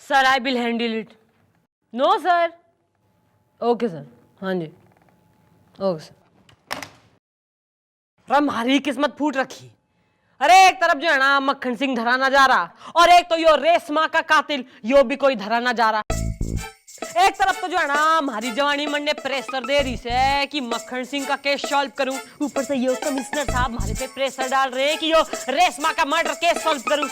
Sir I will handle it. No sir. Okay sir. हाँ जी okay sir. अरे हमारी किस्मत फूट रखी। अरे एक तरफ जो है ना मक्खन सिंह धरा ना जा रहा, और एक तो यो रेशमा का कातिल यो भी कोई धरा ना जा रहा। एक तरफ तो जो है ना हमारी जवानी मंडे प्रेशर दे रही से कि मक्खन सिंह का केस सॉल्व करूं, ऊपर से यो कमिश्नर साहब हमारे पे प्रेशर डाल रहे हैं कि यो रेशमा का मर्डर केस सॉल्व करूं।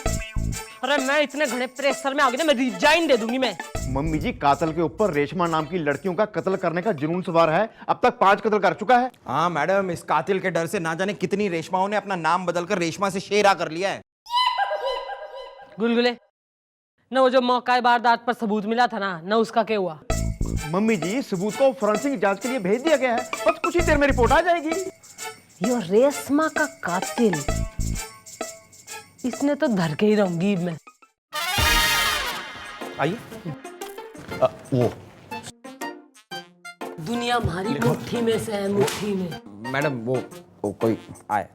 अरे मैं इतने घने प्रेशर में आ गई ना, मैं रिजाइन दे दूंगी मैं। मम्मी जी, कातल के ऊपर रेशमा नाम की लड़कियों का कत्ल करने का जुनून सवार है। अब तक 5 कत्ल कर चुका है। हाँ मैडम, इस कातिल के डर से ना जाने कितनी रेशमाओं ने अपना नाम बदलकर रेशमा से शेरा कर लिया है। गुलगुले न वो जो मौका वारदात पर सबूत मिला था ना उसका क्या हुआ? मम्मी जी, सबूत को फोरेंसिक जांच के लिए भेज दिया गया है, बस कुछ ही देर में रिपोर्ट आ जाएगी। यो रेशमा का कातिल, इसने तो धर के ही रहूंगी मैं। आइए। वो दुनिया हमारी मुट्ठी में से है, मुट्ठी में। मैडम वो कोई आए।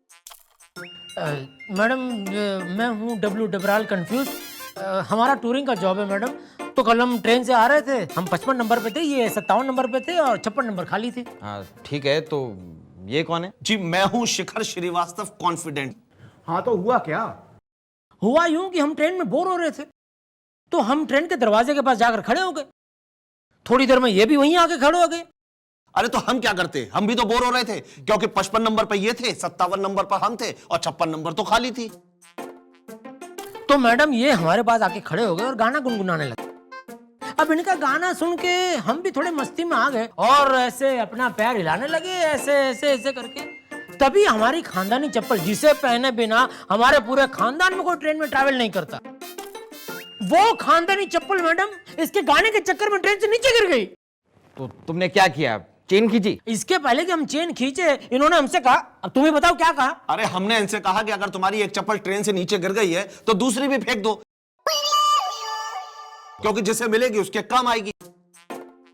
मैडम मैं हूँ डब्लू डबराल कंफ्यूज। हमारा टूरिंग का जॉब है मैडम। तो कल हम ट्रेन से आ रहे थे, हम 55 नंबर पे थे, ये 57 नंबर पे थे और 56 नंबर खाली थे। हाँ ठीक है, तो ये कौन है? जी मैं हूं शिखर श्रीवास्तव कॉन्फिडेंट। हाँ तो हुआ क्या? हुआ यूं कि हम ट्रेन में बोर हो रहे थे, तो हम ट्रेन के दरवाजे के पास जाकर खड़े हो गए। थोड़ी देर में ये भी वहीं आके खड़े हो गए। अरे तो हम क्या करते, हम भी तो बोर हो रहे थे, क्योंकि 55 नंबर पर ये थे, 57 नंबर पर हम थे और 56 नंबर तो खाली थी। तो मैडम ये हमारे पास आके खड़े हो गए और गाना गुनगुनाने लगे। अब इनका गाना सुन के हम भी थोड़े मस्ती में आ गए और ऐसे अपना पैर हिलाने लगे, ऐसे ऐसे ऐसे करके। तभी हमारी खानदानी चप्पल, जिसे पहने बिना हमारे पूरे खानदान में कोई ट्रेन में ट्रैवल नहीं करता, वो खानदानी चप्पल मैडम इसके गाने के चक्कर में ट्रेन से नीचे गिर गई। तो तुमने क्या किया? चेन खींची? इसके पहले कि हम चेन खींचे, इन्होंने हमसे कहा, अब तुम्हें बताओ क्या कहा? अरे हमने इनसे कहा कि अगर तुम्हारी एक चप्पल ट्रेन से नीचे गिर गई है तो दूसरी भी फेंक दो, क्योंकि जिसे मिलेगी उसके काम आएगी।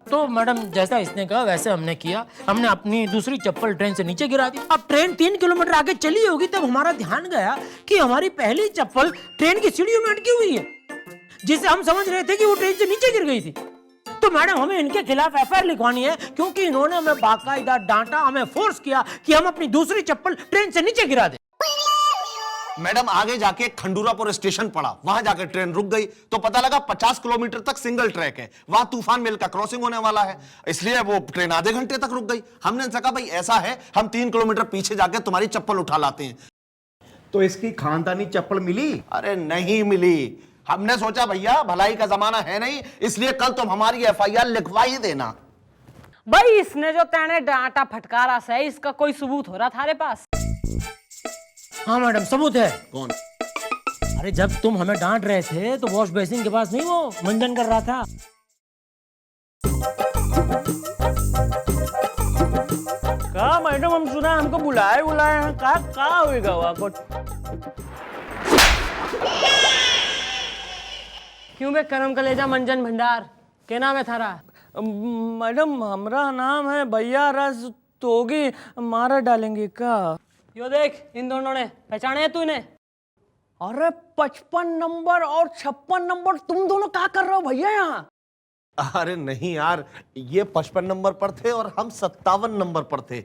तो मैडम जैसा इसने कहा वैसे हमने किया। हमने अपनी दूसरी चप्पल ट्रेन से नीचे गिरा दी। अब ट्रेन 3 किलोमीटर आगे चली होगी, तब हमारा ध्यान गया कि हमारी पहली चप्पल ट्रेन की सीढ़ियों में अटकी हुई है, जिसे हम समझ रहे थे कि वो ट्रेन से नीचे गिर गई थी। तो मैडम हमें इनके खिलाफ एफआईआर लिखवानी है, क्योंकि इन्होंने हमें बाकायदा डांटा, हमें फोर्स किया कि हम अपनी दूसरी चप्पल ट्रेन से नीचे गिरा दें। मैडम आगे जाके खंडूरापुर स्टेशन पड़ा, वहां जाकर ट्रेन रुक गई, तो पता लगा 50 किलोमीटर तक सिंगल ट्रैक है, वहां तूफान मिल का क्रॉसिंग होने वाला है, इसलिए वो ट्रेन आधे घंटे तक रुक गई। हमने इनसे कहा भाई ऐसा है, हम 3 किलोमीटर पीछे जाके तुम्हारी चप्पल उठा लाते हैं। तो इसकी खानदानी चप्पल मिली? अरे नहीं मिली। हमने सोचा भैया भलाई का जमाना है नहीं, इसलिए कल तुम हमारी एफआईआर लिखवा ही देना। भाई इसने जो तेने डांटा फटकारा से, इसका कोई सबूत हो रहा थारे पास? हाँ मैडम सबूत है। कौन? अरे जब तुम हमें डांट रहे थे तो वॉश बेसिन के पास नहीं वो मंजन कर रहा था। कहा मैडम, हम सुना हमको बुलाए हैं, कहा होगा वहां को? क्यों बे करम कलेजा मंजन भंडार, क्या नाम है थारा? मैडम हमारा नाम है भैया रस तोगी, मारा डालेंगे का? यो देख इन दोनों ने पहचाने है तूने? अरे 55 नंबर और 56 नंबर, तुम दोनों क्या कर रहे हो भैया यहाँ? अरे नहीं यार, ये 55 नंबर पर थे और हम 57 नंबर पर थे,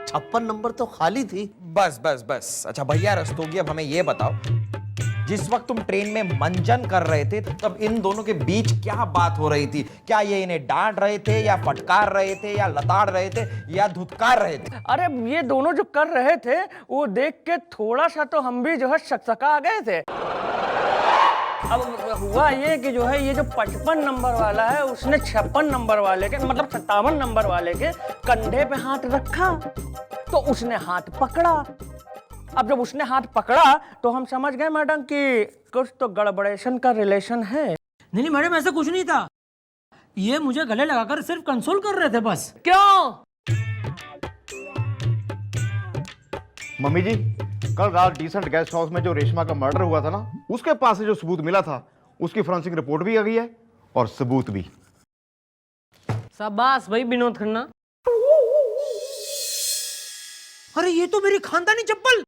56 नंबर तो खाली थी। बस बस बस। अच्छा भैया रस्तोगी, अब हमें ये बताओ, जिस वक्त तुम ट्रेन में मंजन कर रहे थे तब इन दोनों के बीच क्या बात हो रही थी? क्या ये इन्हें डांट रहे थे या फटकार रहे थे या लताड़ रहे थे या धुतकार रहे थे? अरे ये दोनों जो कर रहे थे वो देख के थोड़ा सा तो हम भी जो है सकसका आ गए थे। अब हुआ ये कि जो है ये जो 55 नंबर वाला है उसने 56 नंबर वाले के, मतलब 57 नंबर वाले के कंधे पे हाथ रखा, तो उसने हाथ पकड़ा। अब जब उसने हाथ पकड़ा तो हम समझ गए मैडम कि कुछ तो गड़बड़ेशन का रिलेशन है। नहीं मैडम ऐसा कुछ नहीं था, ये मुझे गले लगाकर सिर्फ कंसोल कर रहे थे बस। क्यों? मम्मी जी, कल रात डिसेंट गेस्ट हाउस में जो रेशमा का मर्डर हुआ था ना, उसके पास से जो सबूत मिला था उसकी फोरेंसिक रिपोर्ट भी आ गई है और सबूत भी। शाबाश भाई विनोद खन्ना। अरे ये तो मेरी खानदानी चप्पल।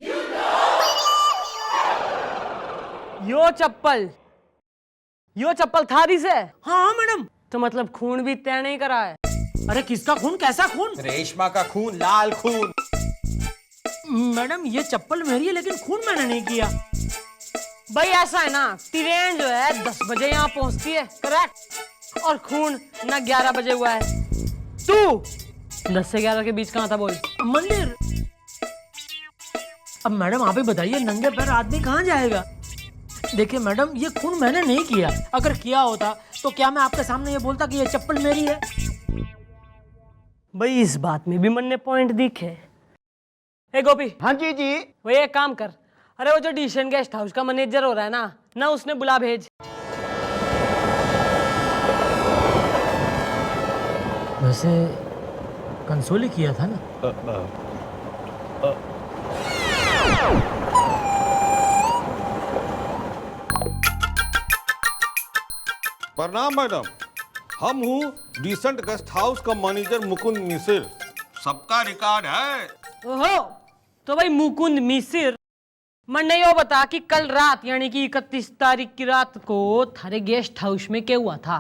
यो चप्पल यो चप्पल थारी से? हाँ मैडम। तो मतलब खून भी तय नहीं करा है? अरे किसका खून, कैसा खून? रेशमा का खून, लाल खून। मैडम ये चप्पल मेरी है लेकिन खून मैंने नहीं किया। भाई ऐसा है ना, ट्रेन जो है 10 बजे यहाँ पहुंचती है, करेक्ट? और खून ना 11 बजे हुआ है। तू 10 से 11 के बीच कहाँ था बोल? मंदिर। अब मैडम आप ही बताइए, नंगे पैर आदमी कहाँ जाएगा? देखिए मैडम, ये खून मैंने नहीं किया। अगर किया होता तो क्या मैं आपके सामने ये बोलता कि ये चप्पल मेरी है? भाई इस बात में भी मन ने पॉइंट दिखे। ए गोपी, हाँ जी जी। वो एक काम कर, अरे वो जो डिशन गेस्ट हाउस का मैनेजर हो रहा है ना उसने बुला भेज। वैसे कंसोल ही किया था ना? प्रणाम मैडम, हम हूँ डिसेंट गेस्ट हाउस का मैनेजर मुकुंद मिश्र। सबका रिकॉर्ड है। ओहो, तो भाई मुकुंद मिसिर, मन ने यो बता कि कल रात यानी कि 31 तारीख की रात को थारे गेस्ट हाउस में क्या हुआ था?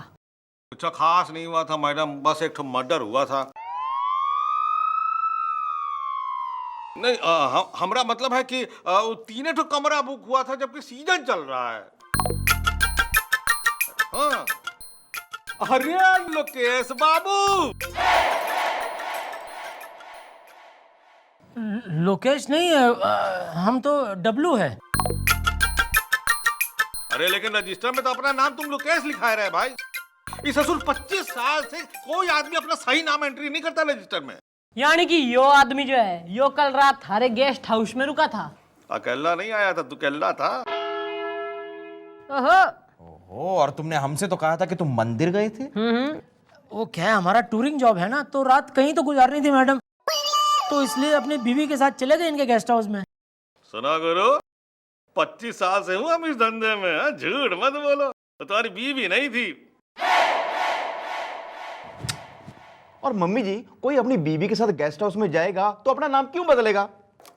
कुछ खास नहीं हुआ था मैडम, बस एक मर्डर हुआ था। नहीं, हमरा मतलब है कि तीन ठो कमरा बुक हुआ था जबकि सीजन चल रहा है। हाँ। अरे लोकेश बाबू, लोकेश नहीं है, हम तो डब्लू है। अरे लेकिन रजिस्टर में तो अपना नाम तुम लोकेश लिखाए रहे भाई। इस असूल 25 साल से कोई आदमी अपना सही नाम एंट्री नहीं करता रजिस्टर में। यानी कि यो आदमी जो है यो कल रात थारे गेस्ट हाउस में रुका था? अकेला नहीं आया था, तू अकेला था। ओहो। ओहो, और तुमने हमसे तो कहा था कि तुम मंदिर गए थे। वो क्या है, हमारा टूरिंग जॉब है ना, तो रात कहीं तो गुजारनी थी मैडम, तो इसलिए अपनी बीवी के साथ चले गए इनके गेस्ट हाउस में। सुना गुरु, 25 साल से हूँ हम इस धंधे में, हाँ? झूठ मत बोलो। तो तुम्हारी बीवी नहीं थी? और मम्मी जी, कोई अपनी बीवी के साथ गेस्ट हाउस में जाएगा तो अपना नाम क्यों बदलेगा?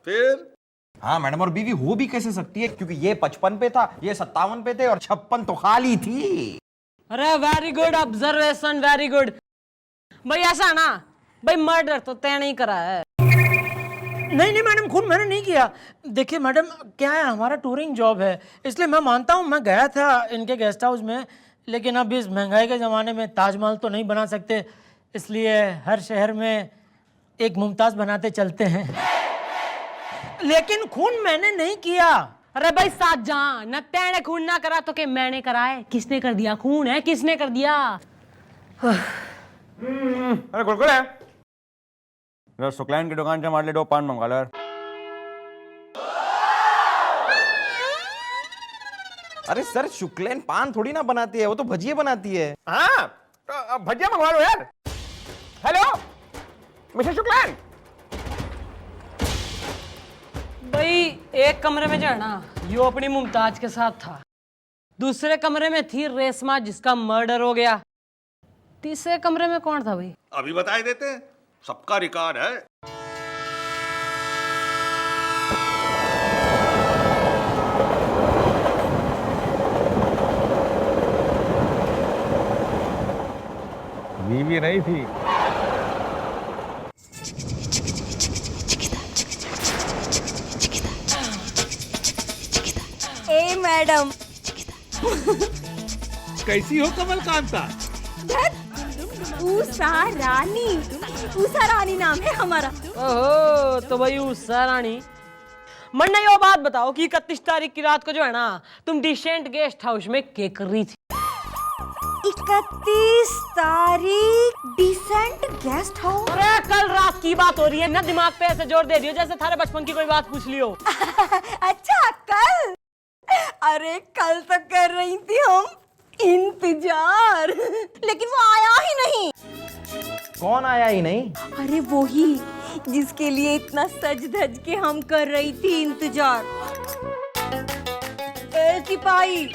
फिर? हाँ मैडम, और बीवी हो भी कैसे सकती है, क्योंकि ये 55 पे था, ये 57 पे थे और 56 तो खाली थी। अरे very good observation, very good. भाई ऐसा ना, भाई मर्डर तो तय नहीं करा है। नहीं मैडम, खून मैंने नहीं किया। देखिए मैडम, क्या है, हमारा टूरिंग जॉब है, इसलिए मैं मानता हूँ मैं गया था इनके गेस्ट हाउस में, लेकिन अब इस महंगाई के ज़माने में ताजमहल तो नहीं बना सकते, इसलिए हर शहर में एक मुमताज बनाते चलते हैं। लेकिन खून मैंने नहीं किया। अरे भाई साहब, न तेने खून ना करा तो के मैंने करा है? किसने कर दिया खून? है किसने कर दिया? अरे गुलगुल है, शुक्लैन की दुकान से हमारे लिए 2 पान मंगा लो यार। अरे सर, शुक्लैन पान थोड़ी ना बनाती है, वो तो भजिए बनाती है। हाँ, तो भजिया मंगवा लो यार। Hello mister Shuklain. भाई एक कमरे में जो है ना यो अपनी मुमताज के साथ था, दूसरे कमरे में थी रेशमा जिसका मर्डर हो गया, तीसरे कमरे में कौन था भाई? अभी बताए देते हैं, सबका रिकॉर्ड है। बीवी नहीं थी। ए मैडम, कैसी हो कमल कांता? उषा रानी नाम है हमारा। ओहो, तो भाई उषा रानी। मन्ना यो बात बताओ कि 31 तारीख की रात को जो है ना तुम डिसेंट गेस्ट हाउस में क्या कर रही थी? 31 तारीख डिसेंट गेस्ट हाउस। अरे कल रात की बात हो रही है ना, दिमाग पे ऐसे जोर दे रही हो जैसे थारे बचपन की कोई बात पूछ लियो। अच्छा कल? अरे कल तो कर रही थी हम इंतजार, लेकिन वो आया ही नहीं। कौन आया ही नहीं? अरे वो ही जिसके लिए इतना सज धज के हम कर रही थी इंतजार। ए सिपाही,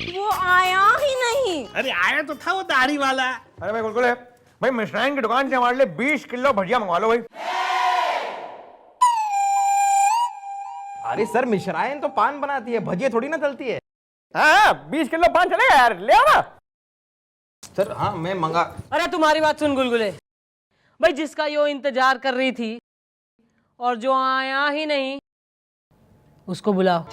वो आया ही नहीं। अरे आया तो था वो दाढ़ी वाला। अरे भाई गुलगुल है, भाई मिष्ठान की दुकान से हमारे लिए 20 किलो भजिया मंगवा लो भाई। अरे सर, मिश्रायन तो पान बनाती है, भजिए थोड़ी ना तलती है। हाँ 20 किलो पान चलेगा यार, ले आओ ना। सर हाँ मैं मंगा। अरे तुम्हारी बात सुन गुलगुले, भाई जिसका यो इंतजार कर रही थी और जो आया ही नहीं उसको बुलाओ।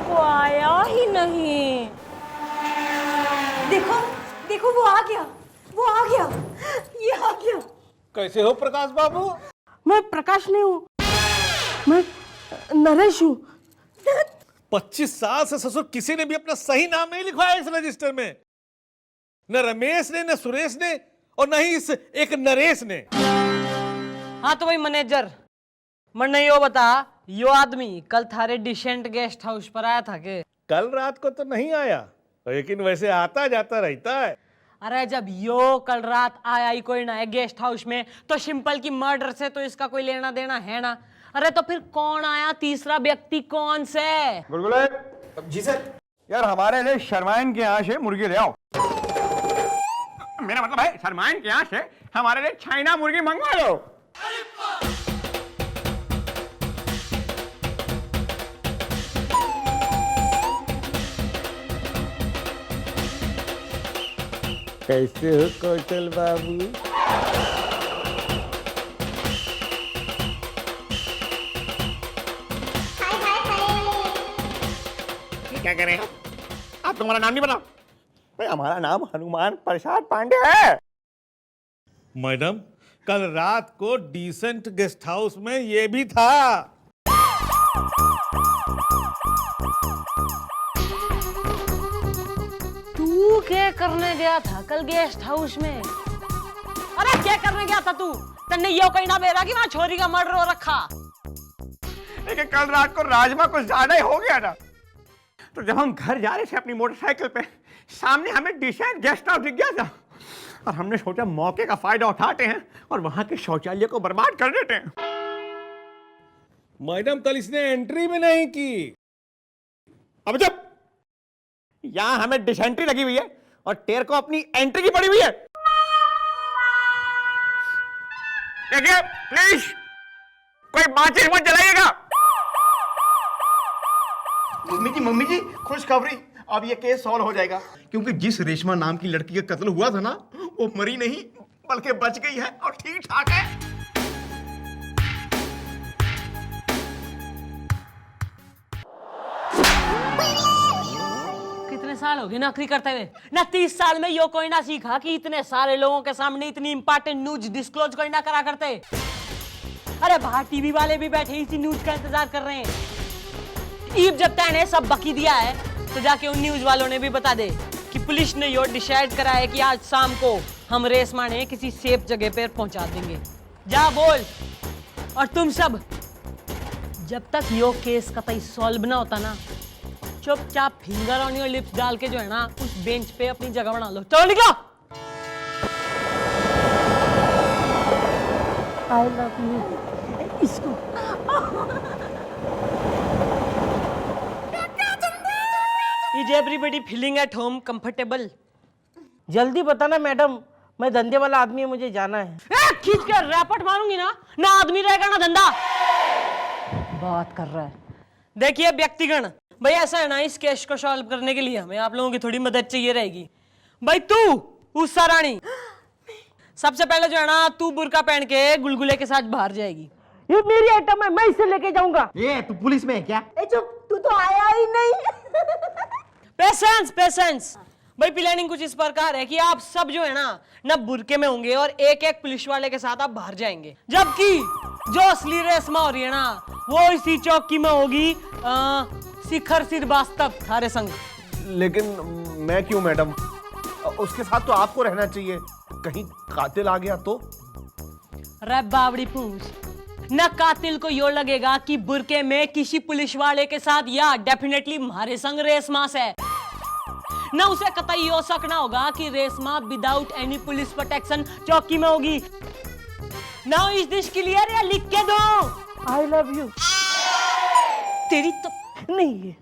वो आया ही नहीं। देखो देखो वो आ गया, वो आ गया, ये आ गया। कैसे हो प्रकाश बाबू? मैं प्रकाश नहीं हूँ, मैं नरेश हूँ। 25 साल से ससुर किसी ने भी अपना सही नाम नहीं लिखवाया इस रजिस्टर में, न रमेश ने, न सुरेश ने, और न ही इस एक नरेश ने। हाँ तो भाई मैनेजर, मन यो बता, यो आदमी कल थारे डिसेंट गेस्ट हाउस पर आया था के? कल रात को तो नहीं आया, लेकिन वैसे आता जाता रहता है। अरे जब यो कल रात आया ही कोई ना है गेस्ट हाउस में, तो सिंपल की मर्डर से तो इसका कोई लेना देना है ना। अरे तो फिर कौन आया, तीसरा व्यक्ति कौन से? गुलगुले, जी सर। यार हमारे लिए शर्माइन के यहाँ से मुर्गी ले आओ। मेरा मतलब है शर्माइन के यहाँ से हमारे लिए चाइना मुर्गी मंगवा लो। कैसे हो कौशल बाबू? क्या करें आप तुम्हारा नाम नहीं बताओ? भाई हमारा नाम हनुमान प्रसाद पांडे है। मैडम कल रात को डिसेंट गेस्ट हाउस में ये भी था। तू क्या करने गया था कल गेस्ट हाउस में? अरे क्या करने गया था तू? तन्ने यो कहीं ना बेरा कि वहां छोरी का मर्डर हो रखा। लेकिन कल रात को राजमा कुछ ज्यादा ही हो गया था, तो जब हम घर जा रहे थे अपनी मोटरसाइकिल पे, सामने हमें डिसेंट गेस्ट हाउस दिख गया था और हमने सोचा मौके का फायदा उठाते हैं और वहां के शौचालय को बर्बाद कर देते हैं। मैडम कल इसने एंट्री भी नहीं की। अब जब यहां हमें डिसेंट्री लगी हुई है और टेर को अपनी एंट्री की पड़ी हुई है। देखिए प्लीज कोई माचिस मत जलाइएगा। मम्मी जी खुशखबरी, अब ये केस सॉल्व हो जाएगा, क्योंकि जिस रेशमा नाम की लड़की का कत्ल हुआ था ना, वो मरी नहीं बल्कि बच गई है और ठीक ठाक है। कितने साल हो गए नौकरी करते हुए ना? 30 साल में यो कोई ना सीखा कि इतने सारे लोगों के सामने इतनी इंपॉर्टेंट न्यूज डिस्क्लोज कोई ना करा करते। अरे बाहर टीवी वाले भी बैठे इसी न्यूज का इंतजार कर रहे हैं। ईब जब तैने सब बकी दिया है तो जाके उन न्यूज वालों ने भी बता दे कि पुलिस ने यो डिसाइड करा है कि आज शाम को हम रेशमा ने किसी सेफ जगह पर पहुंचा देंगे। जा बोल। और तुम सब जब तक यो केस कतई सॉल्व ना होता ना, चुपचाप फिंगर ऑन योर लिप्स डाल के जो है ना उस बेंच पे अपनी जगह बना लो। चलो निकलो। I love you. इसको is everybody feeling at home comfortable? जल्दी बताना मैडम, मैं धंधे वाला आदमी है, मुझे जाना है। खींच कर रैपट मारूंगी ना आदमी रहेगा ना धंधा। बात कर रहा है। देखिए व्यक्तिगण, भाई ऐसा है ना, इस केस को सॉल्व करने के लिए हमें आप लोगों की थोड़ी मदद चाहिए रहेगी। भाई तू उषा रानी, सबसे पहले जो है ना तू बुर्का पहन के गुलगुले के साथ बाहर जाएगी। ये मेरी आइटम है, मैं इसे लेके जाऊंगा। ये तू पुलिस में है क्या? ए चुप, तू तो आया ही नहीं। Patience patience. भाई प्लानिंग कुछ इस प्रकार है कि आप सब जो है ना बुरके में होंगे और एक एक पुलिस वाले के साथ आप बाहर जाएंगे, जबकि जो असली रेशमा हो रही है ना वो इसी चौकी में होगी शिखर श्रीवास्तव थारे संग। लेकिन मैं क्यों मैडम? उसके साथ तो आपको रहना चाहिए, कहीं कातिल आ गया तो? रे बावड़ी पूछ, न कातिल को यो लगेगा कि बुरके में किसी पुलिस वाले के साथ या डेफिनेटली हमारे संग रेशमा से, न उसे कतई हो सकना होगा कि Reshma without any police protection चौकी में होगी। नाउ इज दिस क्लियर या लिख के दो? आई लव यू। तेरी तो नहीं है।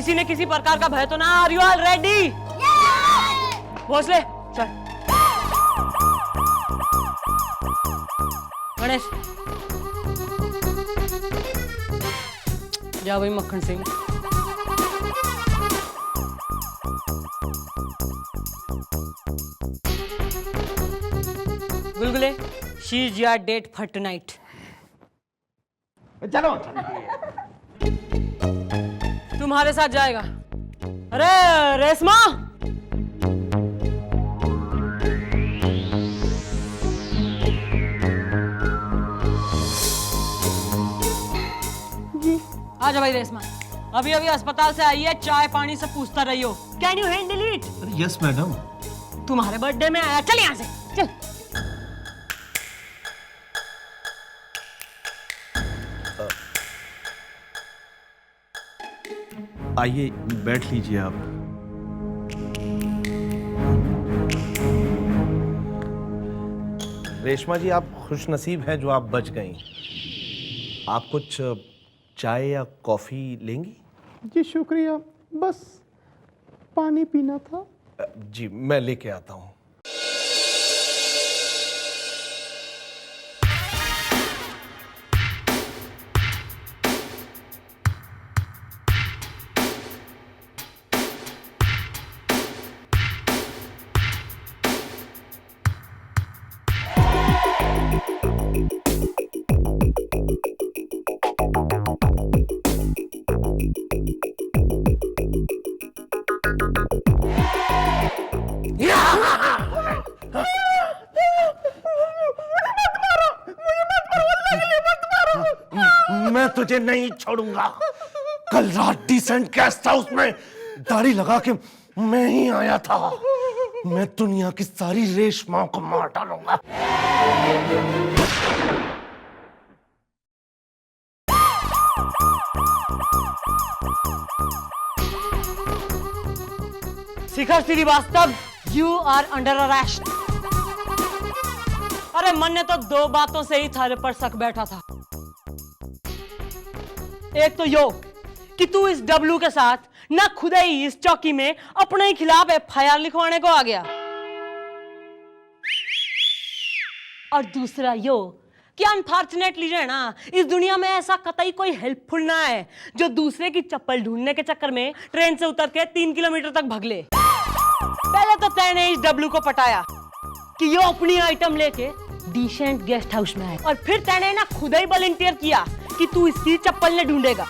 किसी ने किसी प्रकार का भय तो ना। Are you all ready? Bhosle चल। गणेश जा भाई Makhan Singh. Gulgule she is your date for tonight. चलो तुम्हारे साथ जाएगा। अरे रेशमा आजा भाई रेशमा, अभी अभी अस्पताल से आई है, चाय पानी से पूछता रही हो। Can you handle it? Yes madam. तुम्हारे बर्थडे में आया, चल यहाँ से चल। आइए बैठ लीजिए आप। रेशमा जी, आप खुशनसीब हैं जो आप बच गई। आप कुछ चाय या कॉफी लेंगी? जी शुक्रिया, बस पानी पीना था। जी मैं लेके आता हूँ। मैं तुझे नहीं छोड़ूंगा। कल रात डिसेंट गेस्ट हाउस में दाढ़ी लगा के मैं ही आया था। मैं दुनिया की सारी रेशमाओं को मार डालूंगा। Shikhar Srivastava, you are under arrest. अरे मन ने तो दो बातों से ही थारे पर शक बैठा था। एक तो यो कि तू इस डब्लू के साथ ना खुद ही इस चौकी में अपने ही खिलाफ एफआईआर लिखवाने को आ गया, और दूसरा यो कि अनफॉर्चुनेटली जो है ना, इस दुनिया में ऐसा कतई कोई हेल्पफुल ना है जो दूसरे की चप्पल ढूंढने के चक्कर में ट्रेन से उतर के 3 किलोमीटर तक भगले। पहले तो तैने इस डब्लू को पटाया कि यो अपनी आइटम लेके डिसेंट गेस्ट हाउस में आए, और फिर तैने ना खुद ही वॉलंटियर किया कि तू इसकी चप्पल ने ढूंढेगा,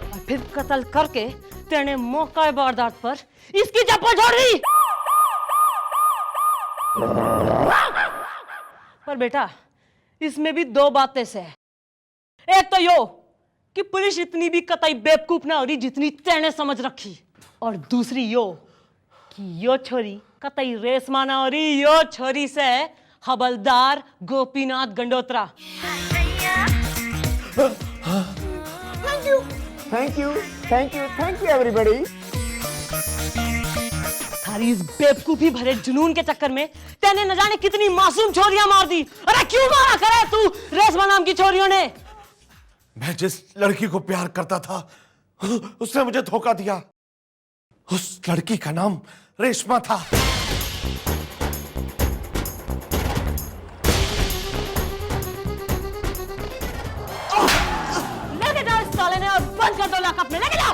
और फिर कत्ल करके तेने मौका वारदात पर इसकी चप्पल छोड़ दी। पर बेटा इसमें भी दो बातें से है। एक तो यो कि पुलिस इतनी भी कतई बेवकूफ ना हो रही जितनी तेने समझ रखी, और दूसरी यो कि यो छोरी कतई रेशमा ना हो रही, यो छोरी से Havaldar Gopinath Gandotra. Thank you everybody. थारी इस बेवकूफी भरे जुनून के चक्कर में तेने न जाने कितनी मासूम छोरियां मार दी। अरे क्यों मारा करे तू रेशमा नाम की छोरियों ने? मैं जिस लड़की को प्यार करता था उसने मुझे धोखा दिया। उस लड़की का नाम रेशमा था। लेके जाओ इस साले ने और बंद कर दो लॉकअप में। लेके जाओ।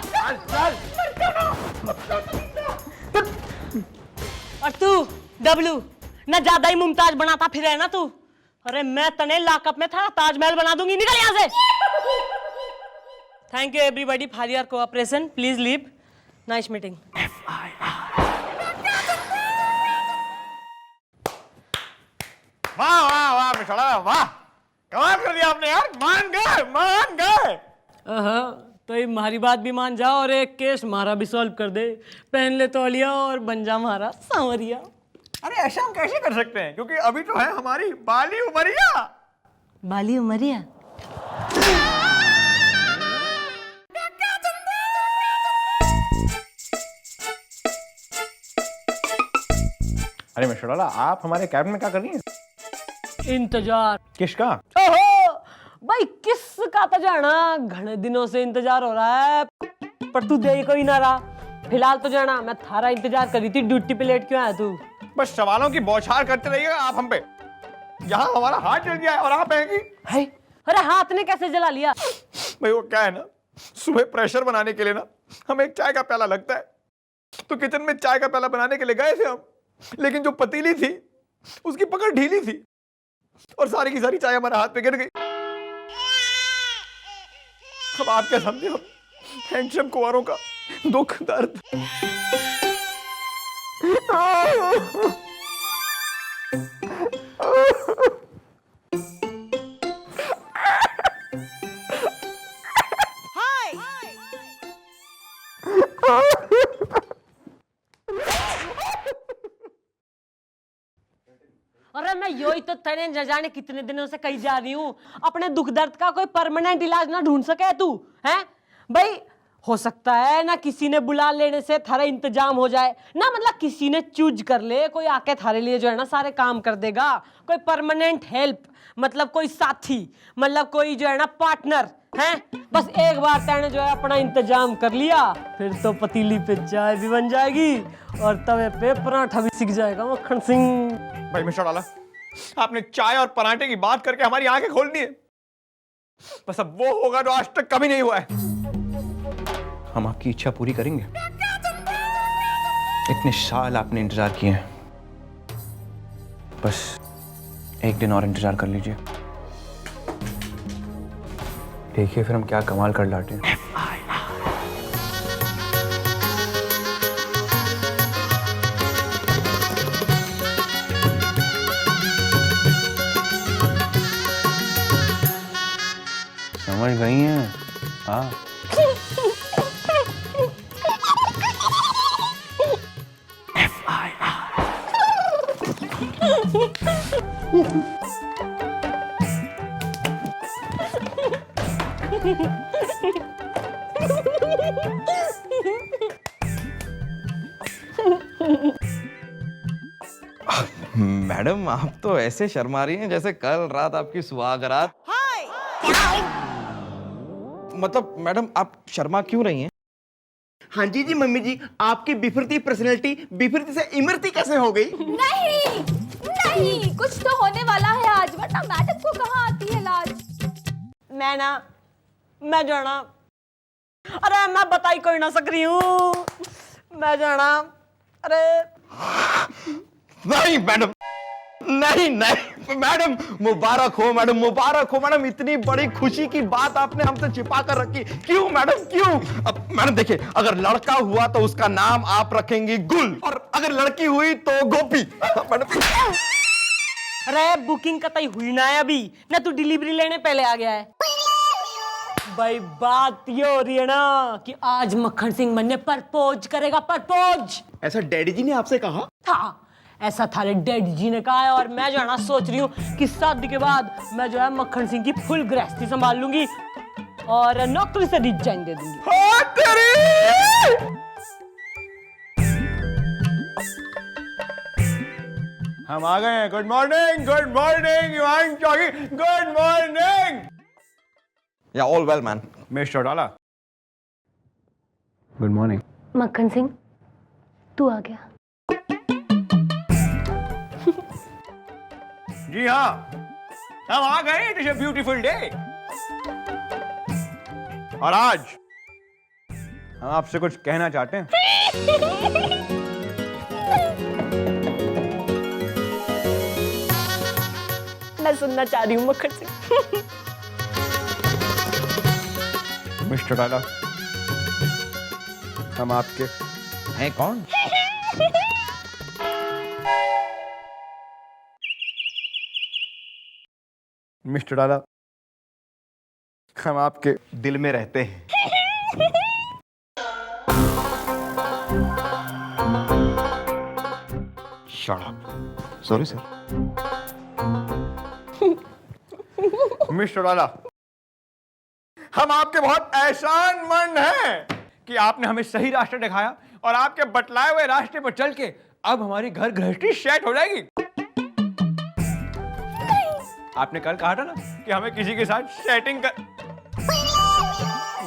और तू डब्लू न ज्यादा ही मुमताज बनाता फिर है ना तू। अरे मैं तने लॉकअप में था ताजमहल बना दूंगी। निकल यहां से। Thank you everybody for your cooperation. Please leave. Nice meeting. वाह वाह वाह मिशाला, वाह कमाल कर दिया आपने यार। मान गए। तो ये हमारी बात भी मान जाओ और एक केस हमारा भी सॉल्व कर दे। पहन ले तौलिया और बन जा हमारा सांवरिया। अरे ऐसा हम कैसे कर सकते हैं, क्योंकि अभी तो है हमारी बाली उमरिया। बाली उमरिया। अरे मिशाला, आप हमारे कैबिन में क्या कर रही हैं? इंतजार। किसका? ओहो, भाई किसका तो जाना घने दिनों से इंतजार हो रहा है, पर तू दे कोई ना रहा। फिलहाल तो जाना मैं थारा इंतजार कर रही थी, ड्यूटी पे लेट क्यों आया तू? बस सवालों की बौछार करते रहिएगा आप हम पे। यहाँ हमारा हाथ जल गया है और आप हैं कि है? अरे हाथ ने कैसे जला लिया? भाई वो क्या है ना, सुबह प्रेशर बनाने के लिए ना हमें एक चाय का प्याला लगता है, तो किचन में चाय का प्याला बनाने के लिए गए थे हम, लेकिन जो पतीली थी उसकी पकड़ ढीली थी और सारी की सारी चाय हमारे हाथ पे गिर गई। अब आप क्या समझे हो हैंडसम कुंवारों का दुख दर्द। अरे मैं यो ही तो तेरे न जाने कितने दिनों से कही जा रही हूँ, अपने दुख दर्द का कोई परमानेंट इलाज ना ढूंढ सके तू? हैं भाई, हो सकता है ना किसी ने बुला लेने से थारा इंतजाम हो जाए ना, मतलब किसी ने चूज कर ले, कोई आके थारे लिए जो है ना सारे काम कर देगा, कोई परमानेंट हेल्प, मतलब कोई साथी, मतलब कोई जो है ना पार्टनर है। बस एक बार तेने जो है अपना इंतजाम कर लिया, फिर तो पतीली पे चाय भी बन जाएगी और तवे पे पराठा भी सीख जाएगा मक्खन सिंह। भाई मिस्टर डाला, आपने चाय और पराठे की बात करके हमारी आंखें खोल दी है। बस अब वो होगा जो आज तक कभी नहीं हुआ है। हम आपकी इच्छा पूरी करेंगे। इतने साल आपने इंतजार किए हैं, बस एक दिन और इंतजार कर लीजिए, देखिए फिर हम क्या कमाल कर लाते हैं। समझ गई हैं? हाँ। मैडम आप तो ऐसे शर्मा रही हैं जैसे कल रात आपकी सुहागरात। मतलब मैडम आप शर्मा क्यों रही हैं? हाँ जी जी मम्मी जी, आपकी बिफरती पर्सनैलिटी बिफरती से इमरती कैसे हो गई? नहीं नहीं, कुछ तो होने वाला है आज, वरना मैडम को कहाँ आती है लाज। मैं जाना, अरे मैं बताई कोई ना सक रही हूँ, मैं जाना। अरे नहीं मैडम, नहीं नहीं मैडम, मुबारक हो मैडम, मुबारक हो मैडम, इतनी बड़ी खुशी की बात आपने हमसे छिपा कर रखी, क्यों मैडम क्यों? अब मैडम देखिए, अगर लड़का हुआ तो उसका नाम आप रखेंगी गुल, और अगर लड़की हुई तो गोपी। मैडम अरे बुकिंग कतई हुई ना है अभी ना, तू डिलीवरी लेने पहले आ गया है। भाई बात ये हो रही है ना कि आज मक्खन सिंह मन ने प्रपोज करेगा, प्रपोज। ऐसा डैडी जी ने आपसे कहा? हाँ, ऐसा थारे डैडी जी ने कहा है, और मैं जो है ना सोच रही हूँ कि शादी के बाद मैं जो है मक्खन सिंह की फुल गृहस्थी संभाल लूंगी और नौकरी से रिजाइन दे दूंगी। हम आ गए हैं। गुड मॉर्निंग, गुड मॉर्निंग युवान चौकी, गुड मॉर्निंग। या ऑल वेल मैन। मिस्टर डाला, गुड मॉर्निंग। मक्खन सिंह तू आ गया। जी हाँ, हम आ गए। It is a beautiful day. और आज हम आपसे कुछ कहना चाहते हैं। मैं सुनना चाह रही हूँ मक्खन सिंह। मिस्टर डाला, हम आपके हैं कौन? मिस्टर डाला, हम आपके दिल में रहते हैं। Shut up. Sorry sir. Mister डाला, हम आपके बहुत एहसानमंद हैं कि आपने हमें सही रास्ता दिखाया और आपके बतलाए हुए रास्ते पर चल के अब हमारी घर गृहस्थी सेट हो जाएगी। आपने कल कहा था ना कि हमें किसी के साथ सेटिंग कर,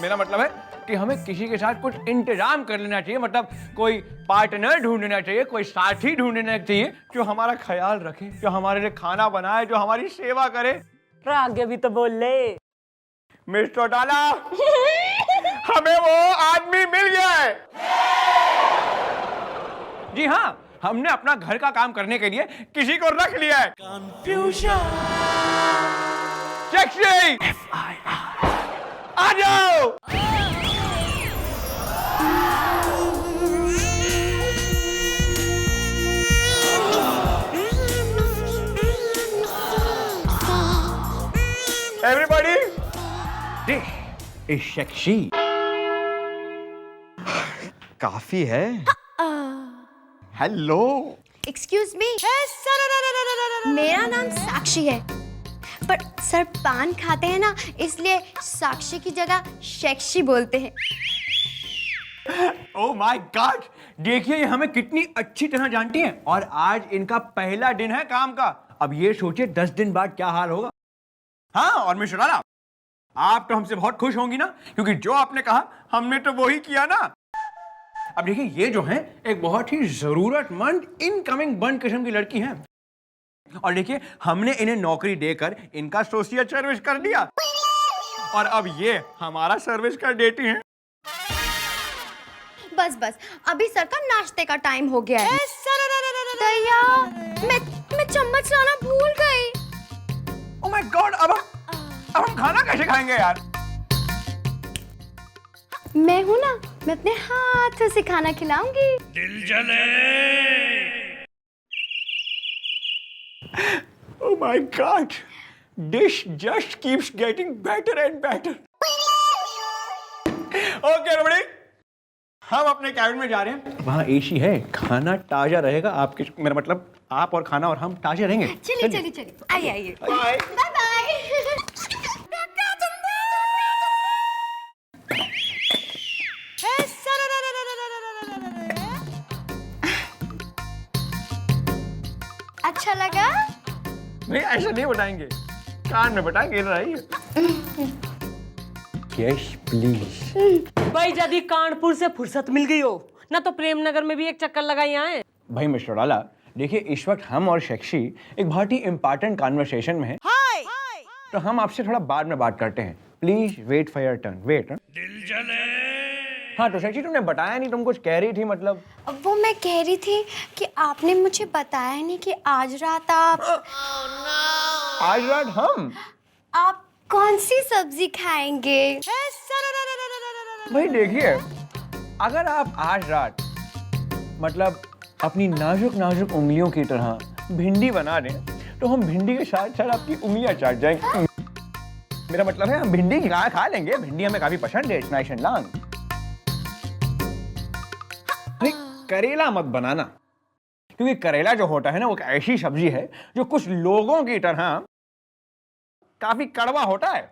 मेरा मतलब है कि हमें किसी के साथ कुछ इंतजाम कर लेना चाहिए, मतलब कोई पार्टनर ढूंढना चाहिए, कोई साथी ढूंढना चाहिए जो हमारा ख्याल रखे, जो हमारे लिए खाना बनाए, जो हमारी सेवा करे। आगे भी तो बोल ले। मिस्टर डाला, हमें वो आदमी मिल गया है। जी हाँ, हमने अपना घर का काम करने के लिए किसी को रख लिया है। कंफ्यूजन। सेक्सी, आ जाओ। Everybody, this is sexy. काफी है। हेलो। एक्सक्यूज मी, मेरा नाम साक्षी है, पर सर पान खाते हैं ना, इसलिए साक्षी की जगह शेक्शी बोलते हैं। ओह माय गॉड, देखिए ये हमें कितनी अच्छी तरह जानती हैं और आज इनका पहला दिन है काम का। अब ये सोचिए 10 दिन बाद क्या हाल होगा। हाँ, और मिस्टर राणा, आप तो हमसे बहुत खुश होंगी ना, क्योंकि जो आपने कहा हमने तो वही किया ना। अब देखिए ये जो है एक बहुत ही जरूरतमंद इनकमिंग बंद किस्म की लड़की है, और देखिए हमने इन्हें नौकरी देकर इनका सोशल सर्विस कर दिया, और अब ये हमारा सर्विस कर देती हैं। बस बस, अभी सर का नाश्ते का टाइम हो गया है। दया, मैं चम्मच लाना भूल गई। ओह माय गॉड, अब हम खाना कैसे खाएंगे यार? मैं हूँ ना, मैं अपने हाथों से खाना खिलाऊंगी। दिल जले। Oh my God! This just keeps getting better and better. Okay, everybody, हम अपने कैबिन में जा रहे हैं। वहाँ एसी है, खाना ताजा रहेगा। आपके, मेरा मतलब आप और खाना और हम ताजे रहेंगे। चलिए चलिए चलिए, आइए आइए। Bye bye bye. अच्छा लगा? नहीं, ऐसा नहीं बताएंगे, कान में बताएंगे। इधर आइए। Yes please. भाई यदि कानपुर से फुर्सत मिल गई हो ना, तो प्रेम नगर में भी एक चक्कर लगाई आए। भाई मिस्टर डाला, देखिए इस वक्त हम और शेक्सी एक बहुत ही इंपॉर्टेंट कॉन्वर्सेशन में है, तो हम आपसे थोड़ा बाद में बात करते हैं। Please wait for your turn. Wait. दिल जले। हाँ, तो शेक्सी तुमने बताया नहीं, तुम कुछ कह रही थी मतलब। वो मैं कह रही थी कि आपने मुझे बताया नहीं कि आज रात आप आज रात आप कौन सी सब्जी खाएंगे? भाई देखिए, अगर आप आज रात मतलब अपनी नाजुक नाजुक उंगलियों की तरह भिंडी बना दें, तो हम भिंडी के साथ साथ आपकी उंगलियां चाट जाएंगे। मेरा मतलब है हम भिंडी खा लेंगे, भिंडी हमें काफी पसंद है, नाइस एंड लॉन्ग। करेला मत बनाना, क्योंकि करेला जो होता है ना, वो एक ऐसी सब्जी है जो कुछ लोगों की तरह काफी कड़वा होता है।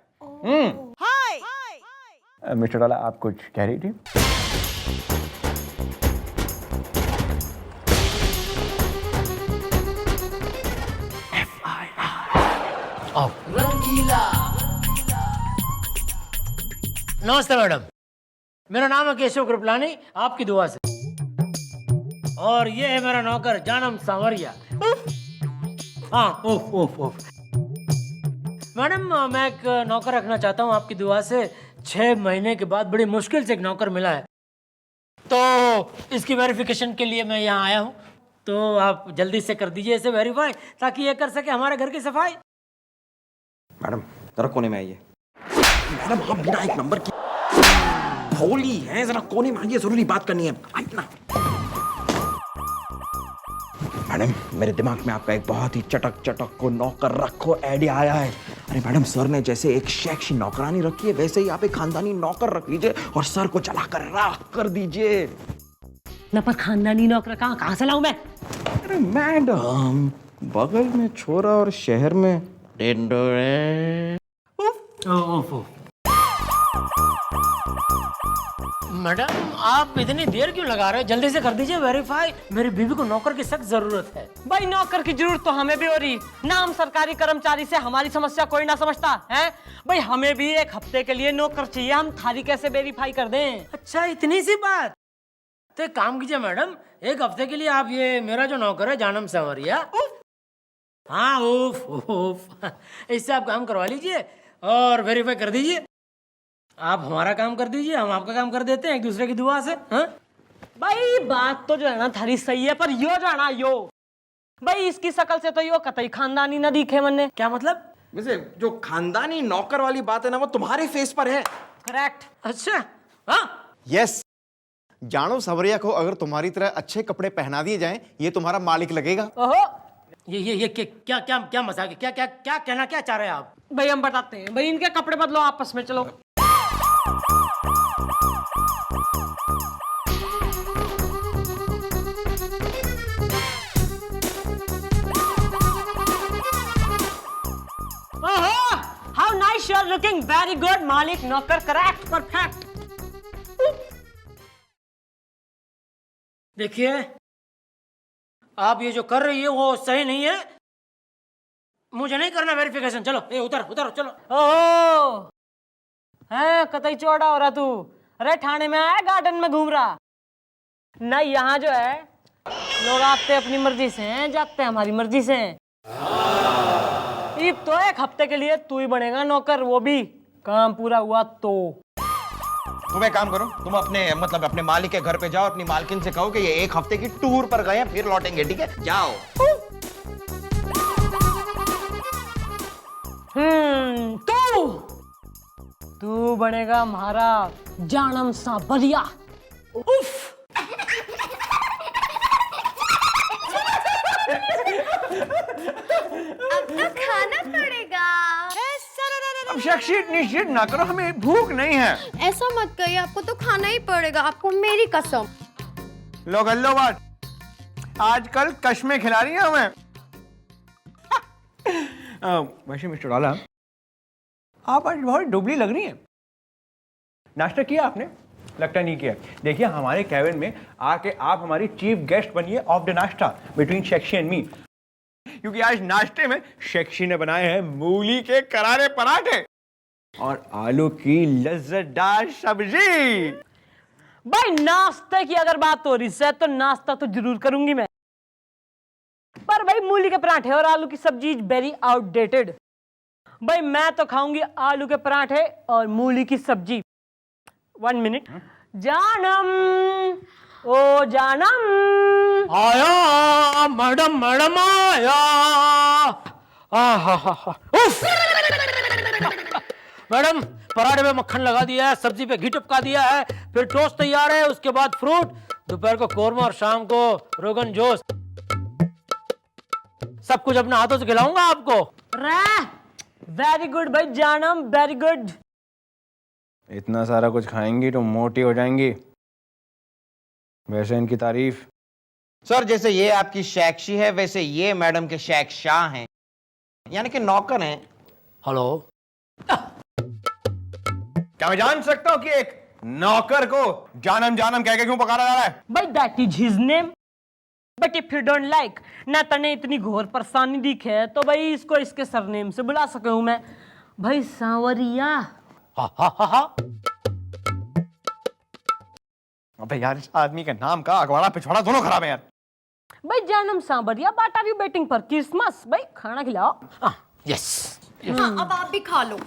मिस्टर डाला, आप कुछ कह रही थी? नमस्ते मैडम, मेरा नाम है केशव कृपलानी, आपकी दुआ से। और ये है मेरा नौकर जानम सांवरिया। हाँ, ओफ ओफ ओफ। मैडम, मैं एक नौकर रखना चाहता हूँ आपकी दुआ से। 6 महीने के बाद बड़ी मुश्किल से एक नौकर मिला है, तो इसकी वेरिफिकेशन के लिए मैं यहाँ आया हूँ। तो आप जल्दी से कर दीजिए इसे वेरीफाई, ताकि ये कर सके हमारे घर की सफाई। मैडम जरा कोने में आइए। मैडम आप बिना एक नंबर की होली है, जरा कोने में आइए, जरूरी बात करनी है। आइए ना। मैडम, मेरे दिमाग में आपका एक बहुत ही चटक चटक को नौकर रखो आइडिया आया है। अरे मैडम, सर ने जैसे एक सेक्सी नौकरानी रखी है, वैसे ही आप एक खानदानी नौकर रख लीजिए और सर को चलाकर राख कर दीजिए। ना, पर खानदानी नौकर कहाँ से लाऊं मैं? अरे मैडम, बगल में छोरा और शहर में ढिंढोरे। ओफ ओफ। मैडम आप इतनी देर क्यों लगा रहे हो? जल्दी से कर दीजिए वेरीफाई। मेरी बीवी को नौकर की सख्त जरूरत है। भाई नौकर की जरूरत तो हमें भी हो रही ना, हम सरकारी कर्मचारी से हमारी समस्या कोई ना समझता है। भाई हमें भी एक हफ्ते के लिए नौकर चाहिए, हम थारी कैसे वेरीफाई कर दें? अच्छा इतनी सी बात। तो एक काम कीजिए मैडम, एक हफ्ते के लिए आप ये मेरा जो नौकर है जानम सांवरिया, हाँ उफ उफ, इससे आप काम करवा लीजिए और वेरीफाई कर दीजिए। आप हमारा काम कर दीजिए, हम आपका काम कर देते हैं एक दूसरे की दुआ से। हाँ भाई बात तो जो है ना थारी सही है, पर यो जो है ना यो, भाई इसकी शकल से तो यो कतई खानदानी न दिखे मन्ने। क्या मतलब? वैसे जो खानदानी नौकर वाली बात है ना, वो तुम्हारे फेस पर है। करेक्ट। अच्छा हाँ यस, जानो सवरिया को अगर तुम्हारी तरह अच्छे कपड़े पहना दिए जाएं, ये तुम्हारा मालिक लगेगा। ओहो ये क्या क्या क्या मजाक है? क्या क्या क्या कहना क्या चाह रहे हैं आप? भाई हम बताते हैं, भाई इनके कपड़े बदलो आपस में, चलो। ओहो, how nice you are looking, very good मालिक नौकर, करेक्ट परफेक्ट। देखिए आप ये जो कर रही है वो सही नहीं है, मुझे नहीं करना वेरिफिकेशन। चलो ये उतर उतर चलो। ओहो है कतई चौड़ा हो रहा तू? अरे थाने में आया गार्डन में घूम रहा ना? यहाँ जो है लोग आते अपनी मर्जी से हैं, जाते हमारी मर्जी से हैं। तो एक हफ्ते के लिए तू ही बनेगा नौकर, वो भी काम पूरा हुआ तो। तुम एक काम करो, तुम अपने मालिक के घर पे जाओ, अपनी मालकिन से कहो कि ये एक हफ्ते की टूर पर गए हैं, फिर लौटेंगे, ठीक है? जाओ। तू बनेगा हमारा जानम सा बलिया। उफ अब तो खाना पड़ेगा। अब शख्सी इतनी जिद ना करो, हमें भूख नहीं है। ऐसा मत कहिए, आपको तो खाना ही पड़ेगा, आपको मेरी कसम। लो गल्लो बात, आजकल कश्मे खिला रही है हमें। वैसे मिस्टर डाला, आप आज बहुत दुबली लग रही हैं। नाश्ता किया आपने? लगता नहीं किया। देखिए हमारे कैबिन में आके आप हमारी चीफ गेस्ट बनिए ऑफ द नाश्ता बिटवीन शेक्सी एंड मी, क्योंकि आज नाश्ते में शेक्सी ने बनाए हैं मूली के करारे पराठे और आलू की लज्जतदार सब्जी। भाई नाश्ते की अगर बात हो रही है तो नाश्ता तो जरूर करूंगी मैं, पर भाई मूली के पराठे और आलू की सब्जी इज वेरी आउटडेटेड। भाई मैं तो खाऊंगी आलू के पराठे और मूली की सब्जी। 1 मिनट। जानम, ओ जानम आया मैडम, मैडम आया। उफ! मैडम पराठे में मक्खन लगा दिया है, सब्जी पे घी टपका दिया है, फिर टोस्ट तैयार है, उसके बाद फ्रूट, दोपहर को कोरमा और शाम को रोगन जोश। सब कुछ अपने हाथों से खिलाऊंगा आपको। वेरी गुड भाई जानम, वेरी गुड। इतना सारा कुछ खाएंगी तो मोटी हो जाएंगी, वैसे इनकी तारीफ। सर जैसे ये आपकी शेक्सी है, वैसे ये मैडम के शेख शाह हैं, यानी कि नौकर हैं। हेलो, क्या मैं जान सकता हूँ कि एक नौकर को जानम जानम कह के क्यों पुकारा जा रहा है? भाई that is his name, but if you don't like ना तने इतनी घोर परेशानी दिखे है तो भाई इसको इसके सरनेम से बुला सके हूं मैं, भाई सांवरिया। अबे यार इस आदमी के नाम का अखबारा पिछवाड़ा दोनों खराब है यार। भाई Janam Sanwariya, what are you waiting for? Christmas भाई खाना खिलाओ। यस। हाँ अब आप भी खा लो।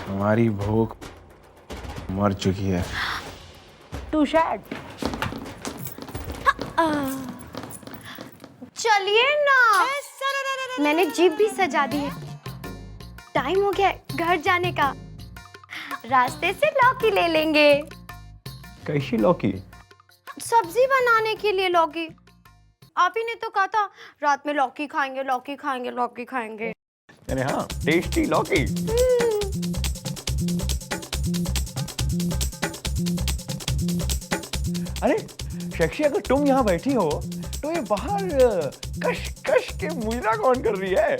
हमारी भूख मर चुकी है। Too sad. चलिए ना, मैंने जीप भी सजा दी है। टाइम हो गया है घर जाने का, रास्ते से लौकी ले लेंगे। कैसी लौकी? सब्जी बनाने के लिए लौकी। आप ही ने तो कहा था रात में लौकी खाएंगे, लौकी खाएंगे, लौकी खाएंगे। अरे हाँ, टेस्टी लौकी। अरे शक्शी, अगर तुम यहाँ बैठी हो तो ये बाहर कश कश के मुजरा कौन कर रही है?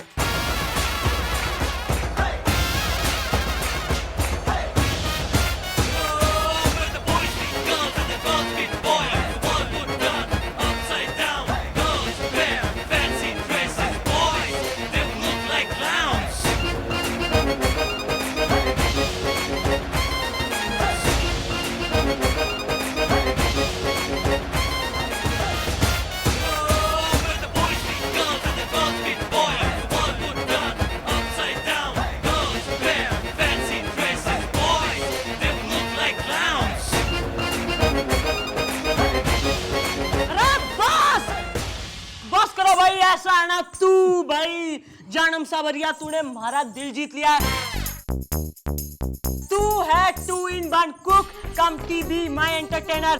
जानम सावरिया, तूने हमारा दिल जीत लिया है। तू है 2 in 1 cook come TV my entertainer.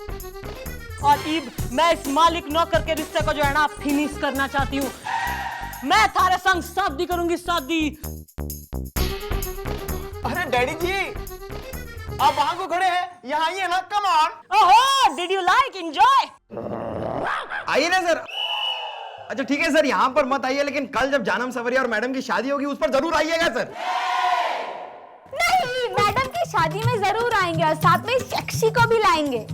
और इब मैं इस मालिक नौकर के रिश्ते को जो है ना फिनिश करना चाहती हूँ। मैं थारे संग शादी करूंगी, शादी। अरे डैडी जी, आप वहां को खड़े हैं, यहाँ आइए ना, कम ऑन। ओहो, डिड यू लाइक एंजॉय? आइए ना सर। अच्छा ठीक है सर, यहाँ पर मत आइए, लेकिन कल जब जानम सवरिया और मैडम की शादी होगी उस पर जरूर आइएगा सर। नहीं, मैडम की शादी में जरूर आएंगे और साथ में शख्सी को भी लाएंगे।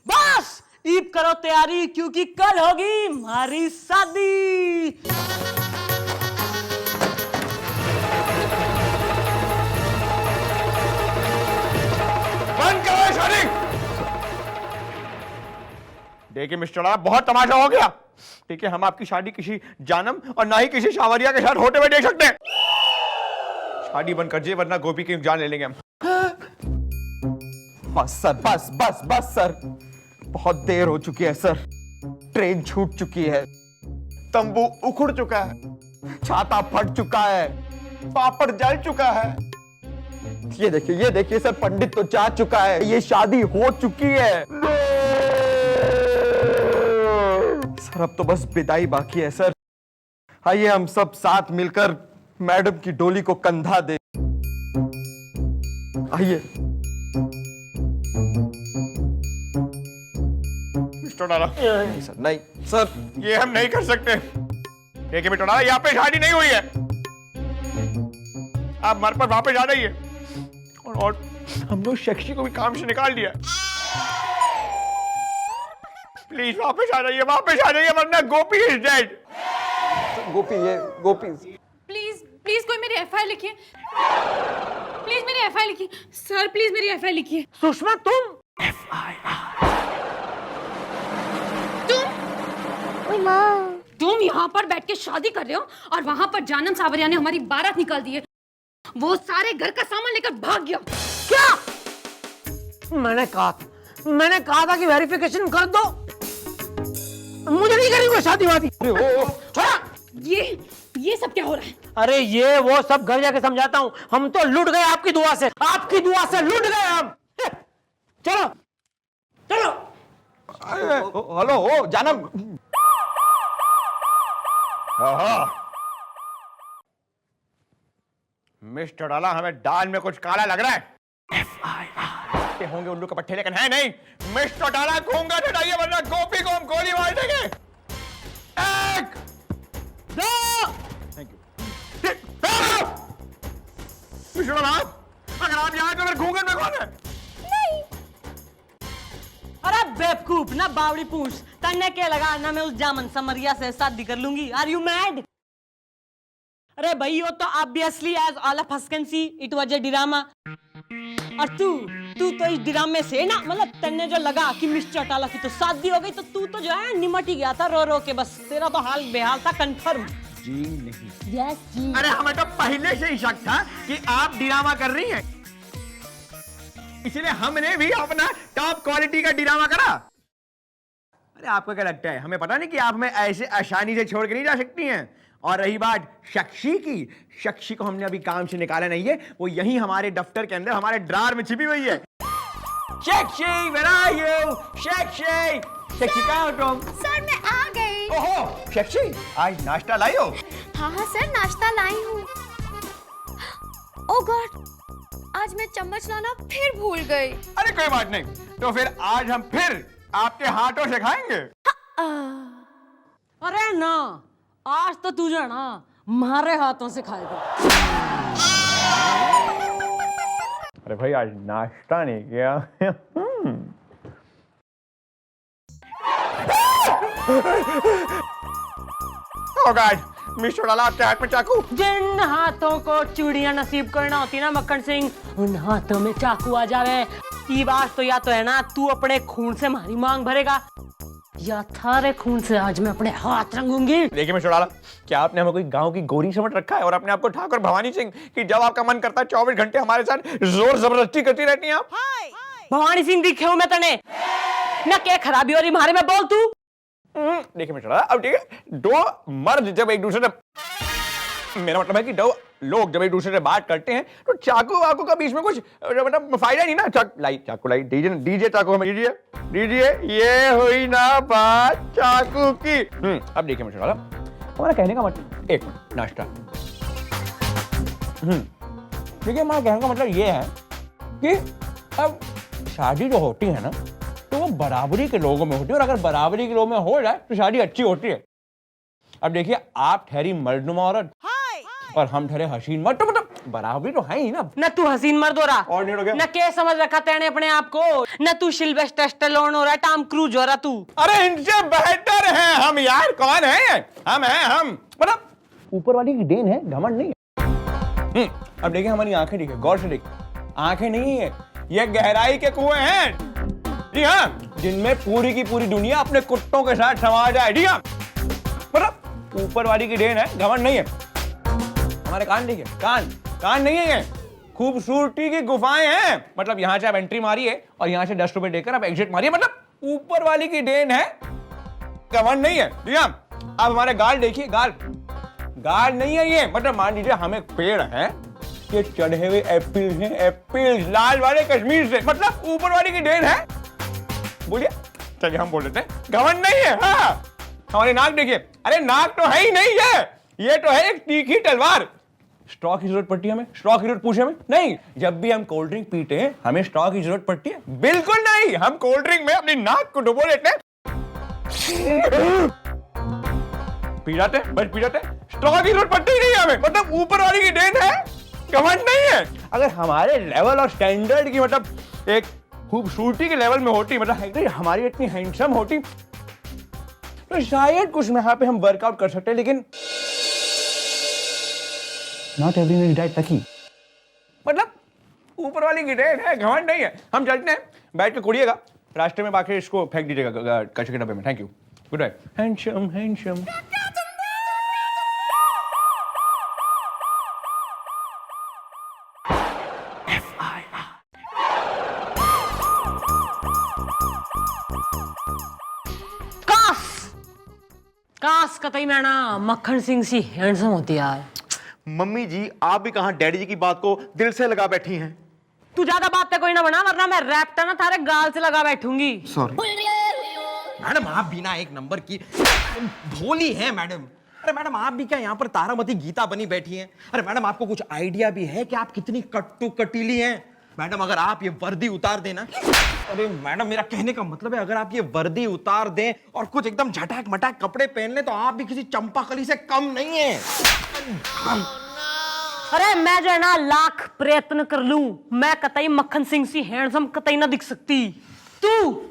बस ईब करो तैयारी, क्योंकि कल होगी हमारी शादी। बंद करो शादी। देखिए मिस्टर डोडाला, बहुत तमाशा हो गया। ठीक है, हम आपकी शादी किसी जानम और ना ही किसी सावरिया के साथ होते हुए देख सकते हैं। शादी बंद कर दीजिए, वरना गोपी की जान ले लेंगे हम। बस सर, बस बस बस सर, बहुत देर हो चुकी है सर। ट्रेन छूट चुकी है, तंबू उखड़ चुका है, छाता फट चुका है, पापड़ जल चुका है। ये देखिए सर, पंडित तो जा चुका है, ये शादी हो चुकी है सर। अब तो बस विदाई बाकी है सर। आइए हम सब साथ मिलकर मैडम की डोली को कंधा दे। आइए। मिस्टर डोडाला, नहीं सर, नहीं सर, ये हम नहीं कर सकते। देखिए मिस्टर डोडाला, यहाँ पे शादी नहीं हुई है। आप हमारे पास वापस आ जाइए। और हम लोग शख्सी को भी काम से निकाल दिया। प्लीज वापस आ जाइए, वरना गोपी इज डेड। गोपी प्लीज कोई मेरी एफआईआर लिखिए। प्लीज मेरी एफआईआर लिखिए सर, प्लीज मेरी एफआईआर लिखिए। सुषमा, तुम तुम यहाँ पर बैठ के शादी कर रहे हो और वहां पर जानम सावरिया ने हमारी बारात निकाल दी है। वो सारे घर का सामान लेकर भाग गया। क्या? मैंने कहा था कि वेरिफिकेशन कर दो। मुझे नहीं करनी कोई शादी वादी। ये सब क्या हो रहा है? अरे ये वो सब घर जाके समझाता हूँ। हम तो लूट गए आपकी दुआ से, लूट गए हम। चलो हेलो जानम। मिस्टर डोडाला, हमें दाल में कुछ काला लग रहा है। होंगे उल्लू के पट्टे, लेकिन है नहीं। मिस्टर डोडाला, घूंगा हटाइए, वरना गोपी को हम गोली मार देंगे। 1 2 थैंक यू। मिस्टर डोडाला, अगर आप यहाँ तो फिर घूंघट में कौन है? अरे बेवकूफ, ना बावड़ी पूछ, तन्ने क्या लगा ना मैं उस जामन समरिया से शादी कर लूंगी। Are you mad? अरे भाई, वो तो obviously as all of us can see it was a drama. और तू तो इस ड्रामे से ना, मतलब तन्ने जो लगा कि मिस्टर डोडाला की तो शादी हो गई, तो तू तो जो है निमट ही गया था रो के। बस तेरा तो हाल बेहाल था, कंफर्म। जी नहीं। यस जी। अरे हमें तो पहले से ही शक था कि आप ड्रामा कर रही हैं, इसलिए हमने भी अपना टॉप क्वालिटी का ड्रामा करा। अरे आपको क्या लगता है, हमें पता नहीं कि आप हमें ऐसे आसानी से छोड़ के नहीं जा सकती हैं। और रही बात शख्सी की, शख्सी को हमने अभी काम से निकाला नहीं है, वो यही हमारे दफ्तर के अंदर हमारे ड्रार में छिपी हुई है। शख्सी, where are you? शख्सी कहाँ हो तुम? सर मैं आ गई। ओहो शख्सी, आज नाश्ता लाई हो? हाँ सर, नाश्ता लाई हूँ। ओह गॉड, आज मैं चम्मच लाना फिर भूल गई। अरे कोई बात नहीं, तो फिर आज हम फिर आपके हाथों से खाएंगे। अरे ना, आज तो तू जो है ना हमारे हाथों से खाएगा। अरे भाई, आज नाश्ता नहीं किया। Oh God, मिस्टर डोडाला, आपके हाथ में चाकू। जिन हाथों को चूड़ियां नसीब करना होती ना मक्खन सिंह, उन हाथों में चाकू आ जावे। ये बात तो या तो है ना तू अपने खून से हमारी मांग भरेगा, या थारे खून से आज मैं अपने हाथ रंगूंगी। देखिए मिस्टर डोडाला, क्या आपने हमें कोई गांव की गोरी समझ रखा है और अपने आप को ठाकुर भवानी सिंह कि जब आपका मन करता है 24 घंटे हमारे साथ जोर जबरदस्ती करती रहती हैं आप? भवानी सिंह दिखे हूं मैं तने ना, क्या खराबी हो रही मारे में बोल तू। देखिए मैं चला अब ठीक है, दो मर्द जब एक दूसरे से, मेरा मतलब है कि दो लोग जब एक दूसरे से बात करते हैं तो चाकू वाकू का बीच में कुछ मतलब फायदा नहीं ना। चाकू लाई दीजिए चाकू हमें दीजिए, ये हुई ना बात चाकू की। अब देखिए मैं चला, हमारा कहने का मतलब, एक मिनट, नाश्ता। देखिए हमारा कहने का मतलब ये है कि अब शादी जो होती है ना तो वो बराबरी के लोगों में होती है, और अगर बराबरी के लोगों में हो जाए तो शादी अच्छी होती है। अब देखिए आप ठहरी मर्दनुमा औरत और हम ठहरे हसीन मर्द, तो मतलब बराबरी तो है ही ना। न तू हसीन मर्द हो रहा, और नहीं हो गया? न के समझ रखा तेने अपने आप को, न तू सिल्वेस्टर स्टैलोन हो रहा, टॉम क्रूज हो रहा तू। अरे इनसे बेहतर हैं हम यार, कौन है हम मतलब ऊपर वाली की देन है, घमंड नहीं है। अब देखिए हमारी आंखें देखिए, गौर से देखिए, आंखें नहीं है, ये गहराई के कुएं हैं। जी हाँ, जिनमें पूरी की पूरी दुनिया अपने कुत्तों के साथ समा जाए। जी हाँ, मतलब ऊपर वाली की देन है, घमंड नहीं है। हमारे कान देखिए, कान नहीं है, खूबसूरती की गुफाएं हैं। मतलब यहां से आप एंट्री मारिए और यहां से 10 रुपए देकर आप एग्जिट मारिए, मतलब ऊपर वाली की देन है, घमंड नहीं है। जी हाँ, अब हमारे गाल देखिए, गाल नहीं है ये, मतलब मान लीजिए हम एक पेड़ है, ये चढ़े हुए एप्पल हैं, एप्पल लाल वाले कश्मीर से, मतलब ऊपर वाली की देन है। बोलिए, चलिए हम बोल देते हैं, घमंड नहीं है। हाँ, हमारी नाक देखिए, अरे नाक तो है ही नहीं ये तो है एक तीखी तलवार। स्ट्रॉ की जरूरत पड़ती है हमें? स्ट्रॉ की जरूरत पूछे हमें? नहीं। जब भी हम कोल्ड ड्रिंक पीते हैं हमें स्ट्रॉ की जरूरत पड़ती है? बिल्कुल नहीं। हम कोल्ड ड्रिंक में अपनी नाक को डुबो लेते हैं, पी जाते, बस पी जाते, स्ट्रॉ की जरूरत पड़ती ही नहीं हमें। मतलब ऊपर वाली की देन है, घमंड नहीं है। अगर हमारे लेवल और स्टैंडर्ड की मतलब एक खूबसूरती के लेवल में होती, मतलब हमारी इतनी हैंडसम होती, तो शायद कुछ यहाँ पे हम वर्कआउट कर सकते हैं, लेकिन नॉट एवरी डाइट तक ही, मतलब ऊपर वाली की देन है, घमंड नहीं है। हम चलते हैं, बैठ के कुड़िएगा, रास्ते में बाकी इसको फेंक दीजिएगा कचरे के डब्बे में। Thank you, good night. Handsome काश कतई मैं ना मक्खन सिंह सी हैंडसम होती यार। मम्मी जी आप भी कहां डैडी जी की बात को दिल से लगा बैठी हैं। तू ज्यादा बात पे कोई ना बना, वरना मैं रैप्टा ना थारे गाल से लगा बैठूंगी। सॉरी मैडम, आप भी ना एक नंबर की भोली हैं मैडम। अरे मैडम, आप भी क्या यहाँ पर तारामती गीता बनी बैठी हैं? अरे मैडम, आपको कुछ आइडिया भी है कि आप कितनी कट्टू कटीली हैं? मैडम, अगर आप ये वर्दी उतार देना, अरे मैडम मेरा कहने का मतलब है, अगर आप ये वर्दी उतार दें और कुछ एकदम झटाक मटाक कपड़े पहन लें तो आप भी किसी चंपाकली से कम नहीं है। अरे मैं जो है ना लाख प्रयत्न कर लूं, मैं कतई मक्खन सिंह सी हैंडसम कतई ना दिख सकती। तू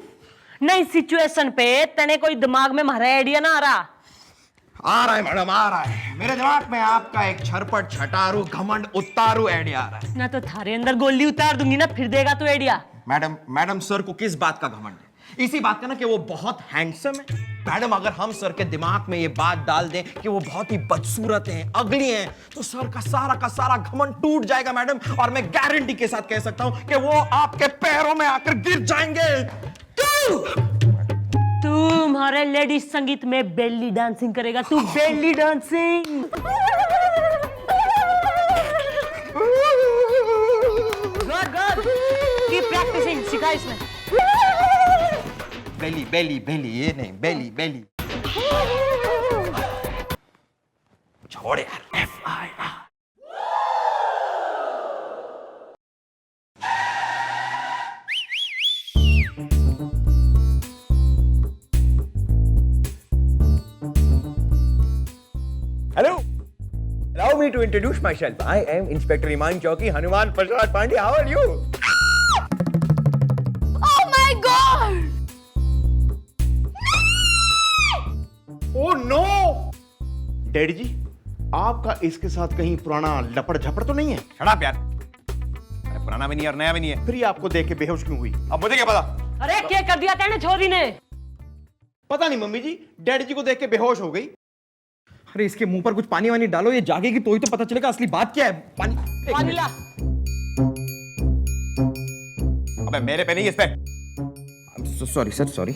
नई सिचुएशन पे तेने कोई दिमाग में हमारा आइडिया ना आ रहा है मैडम, आ रहा है मेरे दिमाग में आपका एक छरपट छटारू घमंड उतारू आइडिया आ रहा है। ना तो थारे अंदर गोली उतार दूंगी ना, फिर देगा तू आइडिया। मैडम सर को किस बात का घमंड है? इसी बात का ना कि वो बहुत हैंडसम है। मैडम, अगर हम सर के दिमाग में ये बात डाल दें कि वो बहुत ही बदसूरत हैं, अगली हैं, तो सर का सारा घमंड टूट जाएगा मैडम, और मैं गारंटी के साथ कह सकता हूं कि वो आपके पैरों में आकर गिर जाएंगे। तू हमारे लेडीज संगीत में बेली डांसिंग करेगा, तू belly dancing. Good keep practising, सिखा इसमें। बेली ये नहीं, बेली छोड़ यार। FIR Hello, allow me to introduce myself. I am Inspector Iman Chowki, Hanuman Prasad Pandey. How are you? Oh my God! Oh no! Daddy ji, आपका इसके साथ कहीं पुराना लपड़ झपड़ तो नहीं है? Shut up यार। अरे पुराना भी नहीं और नया भी नहीं है। फिर ये आपको देख के बेहोश क्यों हुई? अब मुझे क्या पता? अरे क्या कर दिया तेने छोरी ने? पता नहीं मम्मी जी, डैडी जी को देख के बेहोश हो गई। अरे इसके मुंह पर कुछ पानी वानी डालो, ये जागेगी तो ही तो पता चलेगा असली बात क्या है। पानी ला। अबे मेरे पे नहीं, इस पे। Sorry sir, sorry.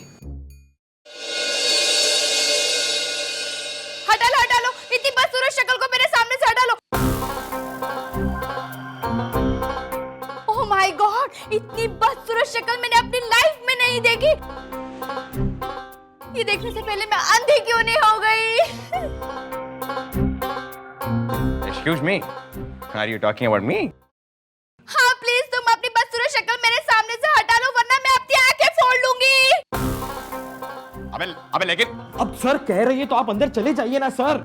इतनी बदसूरत शक्ल मैंने अपनी लाइफ में नहीं देखी। ये देखने से पहले मैं अंधी क्यों नहीं हो गई? Excuse me, are you talking about me? हाँ प्लीज तुम अपनी बदसूरत शक्ल मेरे सामने से हटा लो वरना मैं अपनी आंखें फोड़ लूंगी। अबे लेकिन अब सर कह रही है तो आप अंदर चले जाइए ना सर।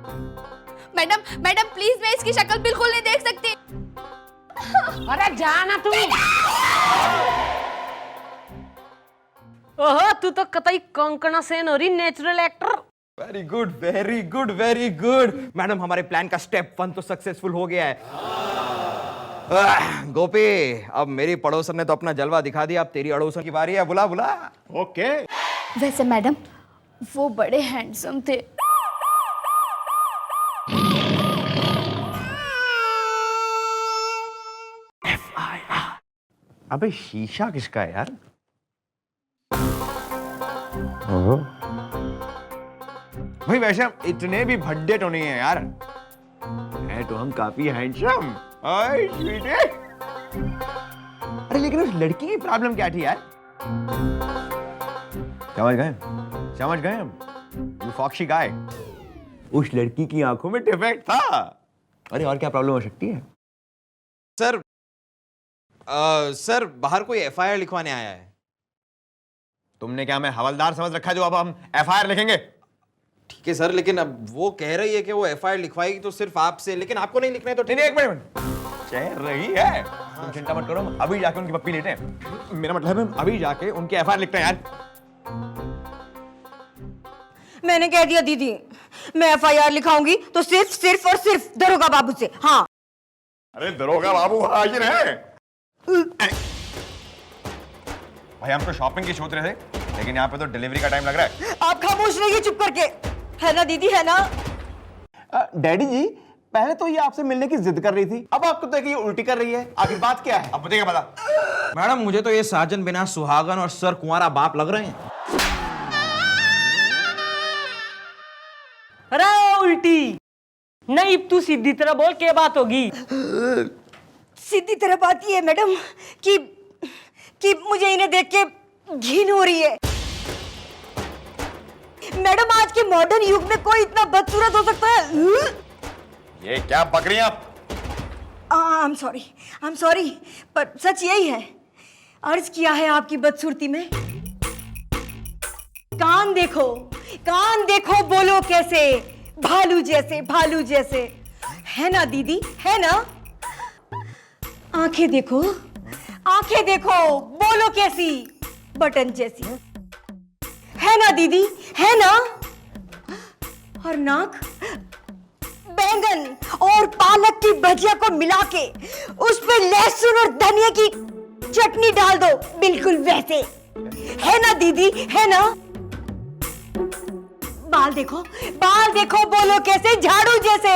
मैडम मैडम प्लीज मैं इसकी शक्ल बिल्कुल नहीं देख सकती। अरे जाना तू। ओहो तू तो कतई कंकना सेन हो रही, natural actor. Very good very good very good. Madam हमारे प्लान का स्टेप 1 तो सक्सेसफुल हो गया है। गोपी अब मेरी पड़ोसन ने तो अपना जलवा दिखा दिया, अब तेरी अड़ोसन की बारी है। बुला बुला। ओके। वैसे मैडम वो बड़े हैंडसम थे। अबे शीशा किसका है यार? भाई वैसे हम इतने भी भड्डे तो नहीं है यार, है तो हम काफी हैंडसम। अरे लेकिन उस लड़की की प्रॉब्लम क्या थी यार? समझ गए हम। यू फॉक्सी गाय। उस लड़की की आंखों में डिफेक्ट था। अरे और क्या प्रॉब्लम हो सकती है? सर सर बाहर कोई एफआईआर लिखवाने आया है। तुमने क्या हमें हवलदार समझ रखा है जो अब हम एफआईआर लिखेंगे? ठीक है सर, लेकिन अब वो कह रही है कि वो एफआईआर लिखवाएगी तो सिर्फ आपसे, लेकिन आपको नहीं लिखना है तो ठीक है। एक मिनट कह रही है, तुम चिंता मत करो, हम अभी जाके उनकी पप्पी लेते हैं। मेरा मतलब है हम अभी जाके उनकी एफआईआर लिखते हैं यार। मैंने कह दिया दीदी, मैं एफआईआर लिखाऊंगी तो सिर्फ और सिर्फ दरोगा बाबू से। हाँ। अरे दरोगा बाबू हाजिर है। भाई हम तो शॉपिंग की सोच रहे थे, लेकिन यहाँ पे तो डिलीवरी का टाइम लग रहा है। आप खामोश रहिए चुप करके, है ना दीदी, है ना? डैडी जी पहले तो ये आपसे मिलने की जिद कर रही थी, अब आपको तो ये उल्टी कर रही है, आखिर बात क्या है? अब मुझे क्या पता। मैडम मुझे तो ये साजन बिना सुहागन और सर कुंवारा बाप लग रहे हैं। अरे उल्टी नहीं, तू सीधी तरह बोल, क्या बात होगी? सीधी तरह बात ये है मैडम कि मुझे इन्हें देख के घिन हो रही है। मैडम आज के मॉडर्न युग में कोई इतना बदसूरत हो सकता है? ये क्या बक रही हैं आप? आई एम सॉरी, पर सच यही है। अर्ज किया है आपकी बदसूरती में। कान देखो बोलो कैसे, भालू जैसे, है ना दीदी, है ना? आंखें देखो बोलो कैसी, बटन जैसी, है ना दीदी, है ना? और नाक बैंगन और पालक की भजिया को मिला के उस पे लहसुन और धनिया की चटनी डाल दो, बिल्कुल वैसे, है ना दीदी, है ना? बाल देखो बोलो कैसे, झाड़ू जैसे।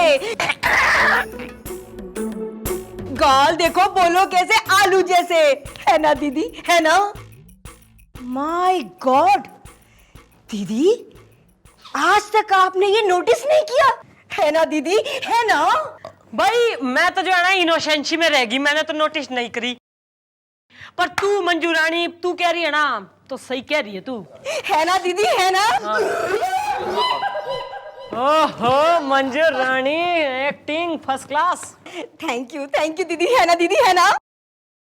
गाल देखो बोलो कैसे, आलू जैसे, है ना दीदी, है ना? माय गॉड दीदी, आज तक आपने ये नोटिस नहीं किया, है ना दीदी, है ना? भाई मैं तो जो है ना इनोसेंसी में रहेगी, मैंने तो नोटिस नहीं करी। पर तू मंजू रानी, तू कह रही है ना, तो सही कह रही है तू, है ना दीदी, है ना? ओहो Manju Rani, acting first class. Thank you दीदी, है ना दीदी, है ना?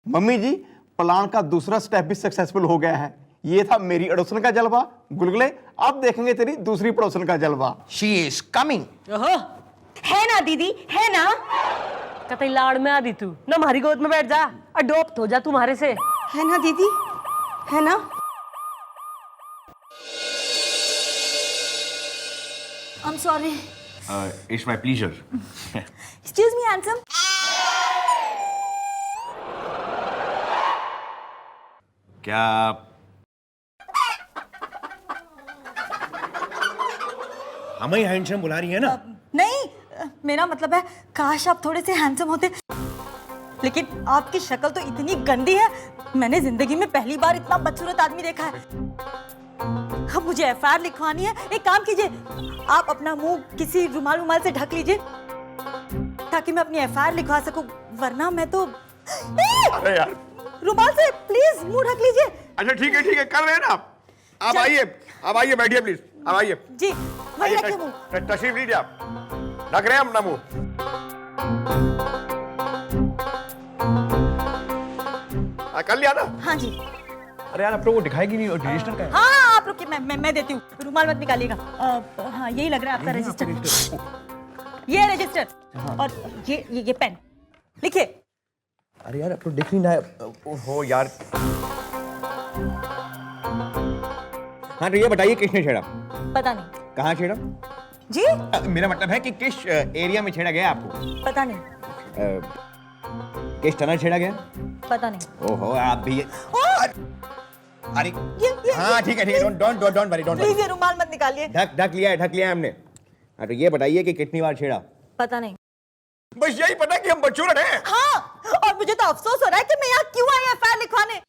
मम्मी जी प्लान का दूसरा स्टेप भी सक्सेसफुल हो गया है। ये था मेरी अड़ोसन का जलवा, गुलगुले अब देखेंगे तेरी दूसरी पड़ोसन का जलवा। She is coming. ओहो है ना दीदी, है ना? कतई लाड़ में आदि तू ना, हमारी गोद में बैठ जा, अडॉप्ट हो जा तुम्हारे से, है ना दीदी, है ना? I'm sorry. It's my pleasure. Excuse me, handsome. क्या हमें हैंडसम बुला रही है ना? नहीं, मेरा मतलब है काश आप थोड़े से हैंडसम होते, लेकिन आपकी शक्ल तो इतनी गंदी है, मैंने जिंदगी में पहली बार इतना बदसूरत आदमी देखा है। अब मुझे एफआईआर लिखवानी है। एक काम कीजिए, आप अपना मुंह किसी रुमाल से ढक लीजिए ताकि मैं अपनी एफआईआर लिखवा सकूं, वरना मैं तो अरे यार रुमाल से प्लीज मुंह ढक लीजिए। अच्छा ठीक है, कर रहे हैं ना आप आइए, बैठिए प्लीज, आप आइए। जी वही रखिए मुंह। तशरीफ लीजिए आप, ढक रहे हैं अपना मुंह। कर लिया ना? हाँ जी। अरे यार अब तो वो दिखाएगी नहीं, और रजिस्टर का है। हाँ आप रुकिए, मैं देती हूँ। रुमाल मत निकालिएगा। हाँ यही लग रहा है आपका रजिस्टर। ये रजिस्टर और ये पेन, लिखिए। अरे यार अब तो दिख नहीं रहा है। ओहो यार। हाँ तो ये बताइए किसने छेड़ा? पता नहीं। कहाँ छेड़ा? जी मेरा मतलब है कि किस एरिया में छेड़ा गया आपको? पता नहीं। किस तरह छेड़ा गया? पता नहीं। ओहो आप भी अरे ये हाँ ठीक है, डोंट वरी। प्लीज ये रुमाल मत निकालिए। ढक लिया है हमने। हाँ तो ये बताइए कि कितनी बार छेड़ा? पता नहीं। बस यही पता कि हम बदसूरत हैं। हाँ और मुझे तो अफसोस हो रहा है कि मैं यहाँ क्यों आई एफआईआर लिखवाने।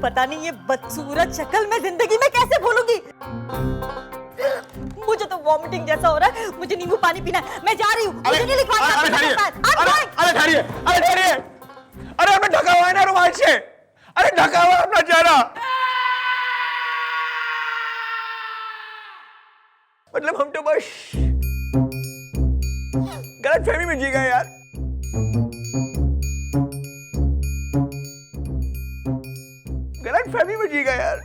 पता नहीं ये बदसूरत शक्ल मैं जिंदगी में कैसे भूलूंगी। मुझे तो वॉमिटिंग जैसा हो रहा है, मुझे नींबू पानी पीना है। मैं जा रही हूँ, मुझे नहीं लिखवाना। अरे ठहरिए, अरे हमें ढका हुआ है ना रुमाल से। अरे ढका हुआ अपना चेहरा। मतलब हम तो बस गलतफहमी में जी गए यार। गलतफहमी में जी गए यार।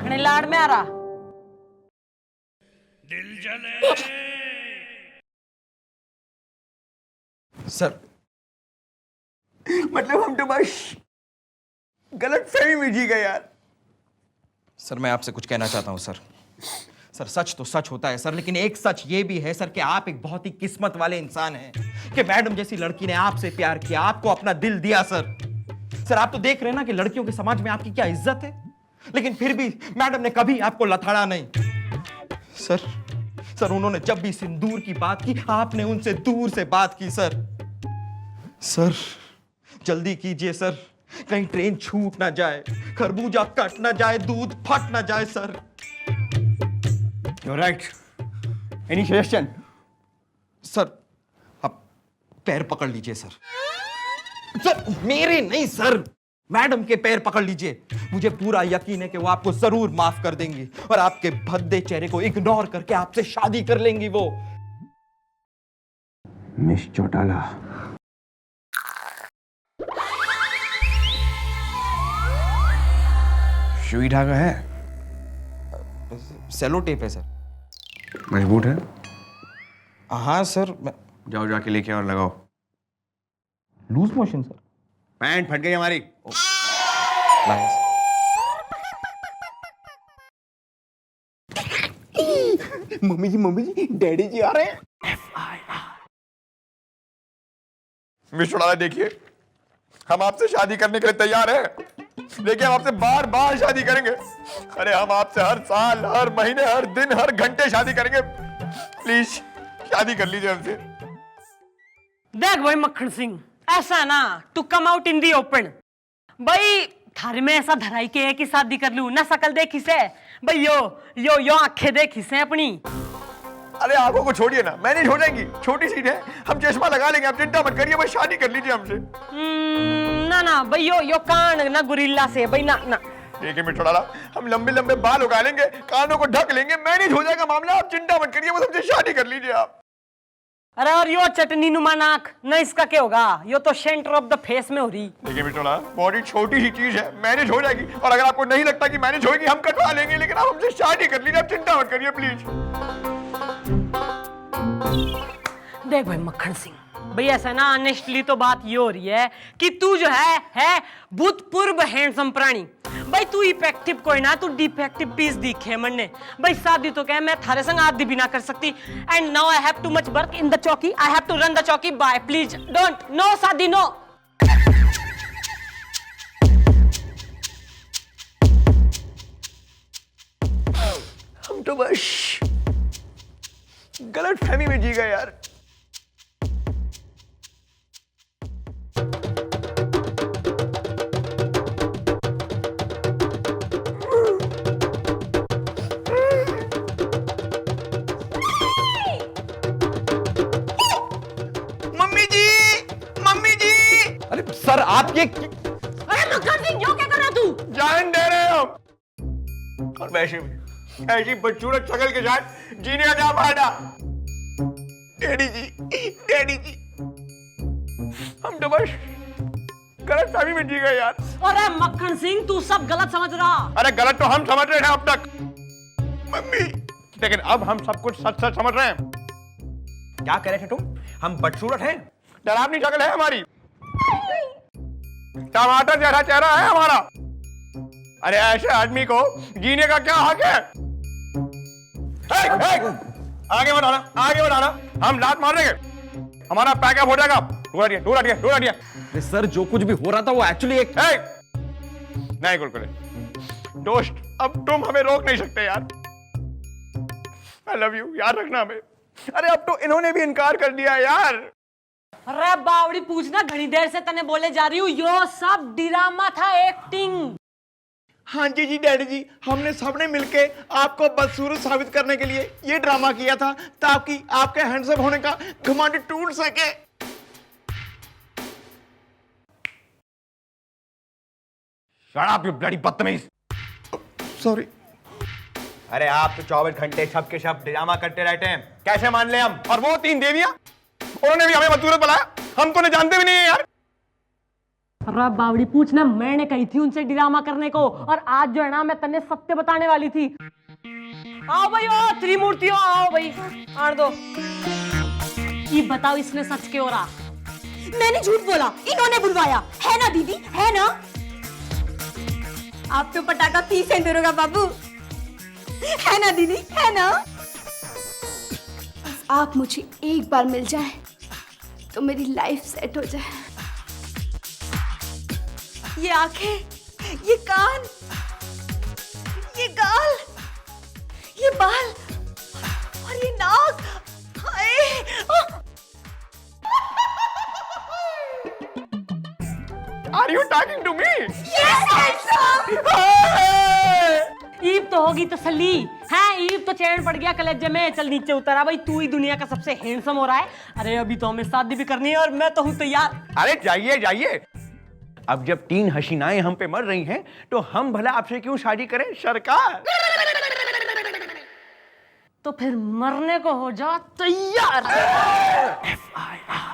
खड़े लाड़ में आ रहा। सर मतलब हम तो बस गलतफहमी में जी गए यार। सर मैं आपसे कुछ कहना चाहता हूं सर। सच तो सच होता है सर, लेकिन एक सच ये भी है सर कि आप एक बहुत ही किस्मत वाले इंसान हैं कि मैडम जैसी लड़की ने आपसे प्यार किया, आपको अपना दिल दिया सर। आप तो देख रहे हैं ना कि लड़कियों के समाज में आपकी क्या इज्जत है, लेकिन फिर भी मैडम ने कभी आपको लथाड़ा नहीं। सर उन्होंने जब भी सिंदूर की बात की, आपने उनसे दूर से बात की सर जल्दी कीजिए सर, कहीं ट्रेन छूट ना जाए, खरबूजा कट ना जाए, दूध फट ना जाए sir. You're right. Any suggestion? Sir आप पैर पकड़ लीजिए सर मेरे नहीं सर, मैडम के पैर पकड़ लीजिए। मुझे पूरा यकीन है कि वो आपको जरूर माफ कर देंगी और आपके भद्दे चेहरे को इग्नोर करके आपसे शादी कर लेंगी वो। मिस चौटाला। सुई धागा है? सेलो टेप है सर। मजबूत है? हाँ सर। जाओ जाके लेके और लगाओ। Loose motion sir. पैंट फट गई हमारी। मम्मी जी डैडी जी आ रहे हैं। मिस चौटाला देखिए, हम आपसे शादी करने के लिए तैयार हैं। देखिए हम आपसे बार बार शादी करेंगे। अरे हम आपसे हर साल, हर महीने, हर दिन, हर घंटे शादी करेंगे। प्लीज शादी कर लीजिए हमसे। देख भाई मक्खन सिंह, ऐसा ना to come out in the open. भाई थारे में ऐसा धराई के है कि शादी कर लूं ना, शकल देखी से भाई यो आंखें देखी से अपनी। अरे आंखों को छोड़िए ना, मैनेज हो जाएंगी, छोटी सीट है, हम चश्मा लगा लेंगे, आप चिंता मत करिए, बस शादी कर लीजिए हमसे। ना भाई यो कान ना गुरिल्ला से भाई ना। देखिए मिस चौटाला, हम लंबे लंबे बाल उगा लेंगे, कानों को ढक लेंगे, मैनेज हो जाएगा मामला, आप चिंता मत करिए, बस हमसे शादी कर लीजिए आप। अरे और यो चटनी नुमा नाक ना, इसका क्या होगा? यो तो सेंटर ऑफ द फेस में हो रही। देखिए मिस चौटाला, बॉडी छोटी सी चीज है, मैनेज हो जाएगी, और अगर आपको नहीं लगता कि मैनेज होगी, हम कटवा लेंगे, लेकिन आप हमसे शादी कर लीजिए, आप चिंता मत करिए प्लीज। देख भाई मक्खन सिंह, भाई ऐसा ना ऑनेस्टली तो बात ये हो रही है कि तू जो है भूतपूर्व हैंडसम प्राणी। भाई तू इफेक्टिव कोई ना, तू डिफेक्टिव पीस दिखे मन्ने। भाई शादी तो क्या मैं थारे संग आदि भी ना कर सकती। And now I have too much work in the chowki, I have to run the chowki. Bye please don't, no shaadi no. हम तो बस गलतफहमी में जी गए यार। सर आप ये अरे मक्खन सिंह यो क्या कर रहा तू? जान दे रहे हो और वैसे भी ऐसी बदसूरत शक्ल के साथ जीने का क्या फायदा? डैडी जी हम तो बस गलत फहमी में जी गए यार। अरे मक्खन सिंह तू सब गलत समझ रहा। अरे गलत तो हम समझ रहे हैं अब तक मम्मी, लेकिन अब हम सब कुछ सच सच समझ रहे हैं। क्या कह रहे थे तुम? हम बदसूरत हैं? डरावनी शक्ल है हमारी, टमाटर जैसा चेहरा है हमारा। अरे ऐसे आदमी को जीने का क्या हक है? आगे बढ़ाना, हम लात मारेंगे, हमारा पैकअप हो जाएगा। दूर हटिए। अरे सर जो कुछ भी हो रहा था वो एक्चुअली एक नहीं कुरकुरे दोस्त, अब तुम हमें रोक नहीं सकते यार। आई लव यू, याद रखना हमें। अरे अब तो इन्होंने भी इनकार कर दिया यार। अरे बावड़ी पूछना, घनी देर से तने बोले जा रही हूँ, यो सब ड्रामा था, एक्टिंग। हाँ जी डैडी जी, हमने सबने मिलके आपको बदसूरत साबित करने के लिए ये ड्रामा किया था ताकि आपके हैंडसम होने का घमंड टूट सके। शट अप यू ब्लडी बदतमीज। सॉरी। अरे आप तो 24 घंटे सब के सब ड्रामा करते रहते हैं, कैसे मान ले हम? और वो 3 देवियां, उन्होंने भी हमें बदसूरत बुलाया, हम तो उन्हें जानते भी नहीं है यार। अरे बावड़ी पूछना, मैंने कही थी उनसे ड्रामा करने को, और आज जो है ना मैं तन्ने सत्य बताने वाली थी। आओ भाई, ओ त्रिमूर्तियों आओ भाई, आड़ दो। ये बताओ इसमें सच क्यों हो रहा? मैंने झूठ बोला, इन्होंने बुलवाया, है ना दीदी, है ना? आप तो पटाखा पी सिंदूरों का बाबू, है ना दीदी, है ना? आप मुझे एक बार मिल जाए तो मेरी लाइफ सेट हो जाए। ये आंखें, ये कान, ये गाल, ये बाल और ये नाक, हाय! Are you talking to me? Yes, handsome! ईब तो होगी तसल्ली, है ईब तो चैन पड़ गया कलेजे में। चल नीचे उतर आ भाई, तू ही दुनिया का सबसे हैंडसम हो रहा है। अरे अभी तो हमें शादी भी करनी है और मैं तो हूँ तैयार। अरे जाइए। अब जब 3 हसीनाएं हम पे मर रही हैं, तो हम भला आपसे क्यों शादी करें सरकार? तो फिर मरने को हो जा तैयार। FIR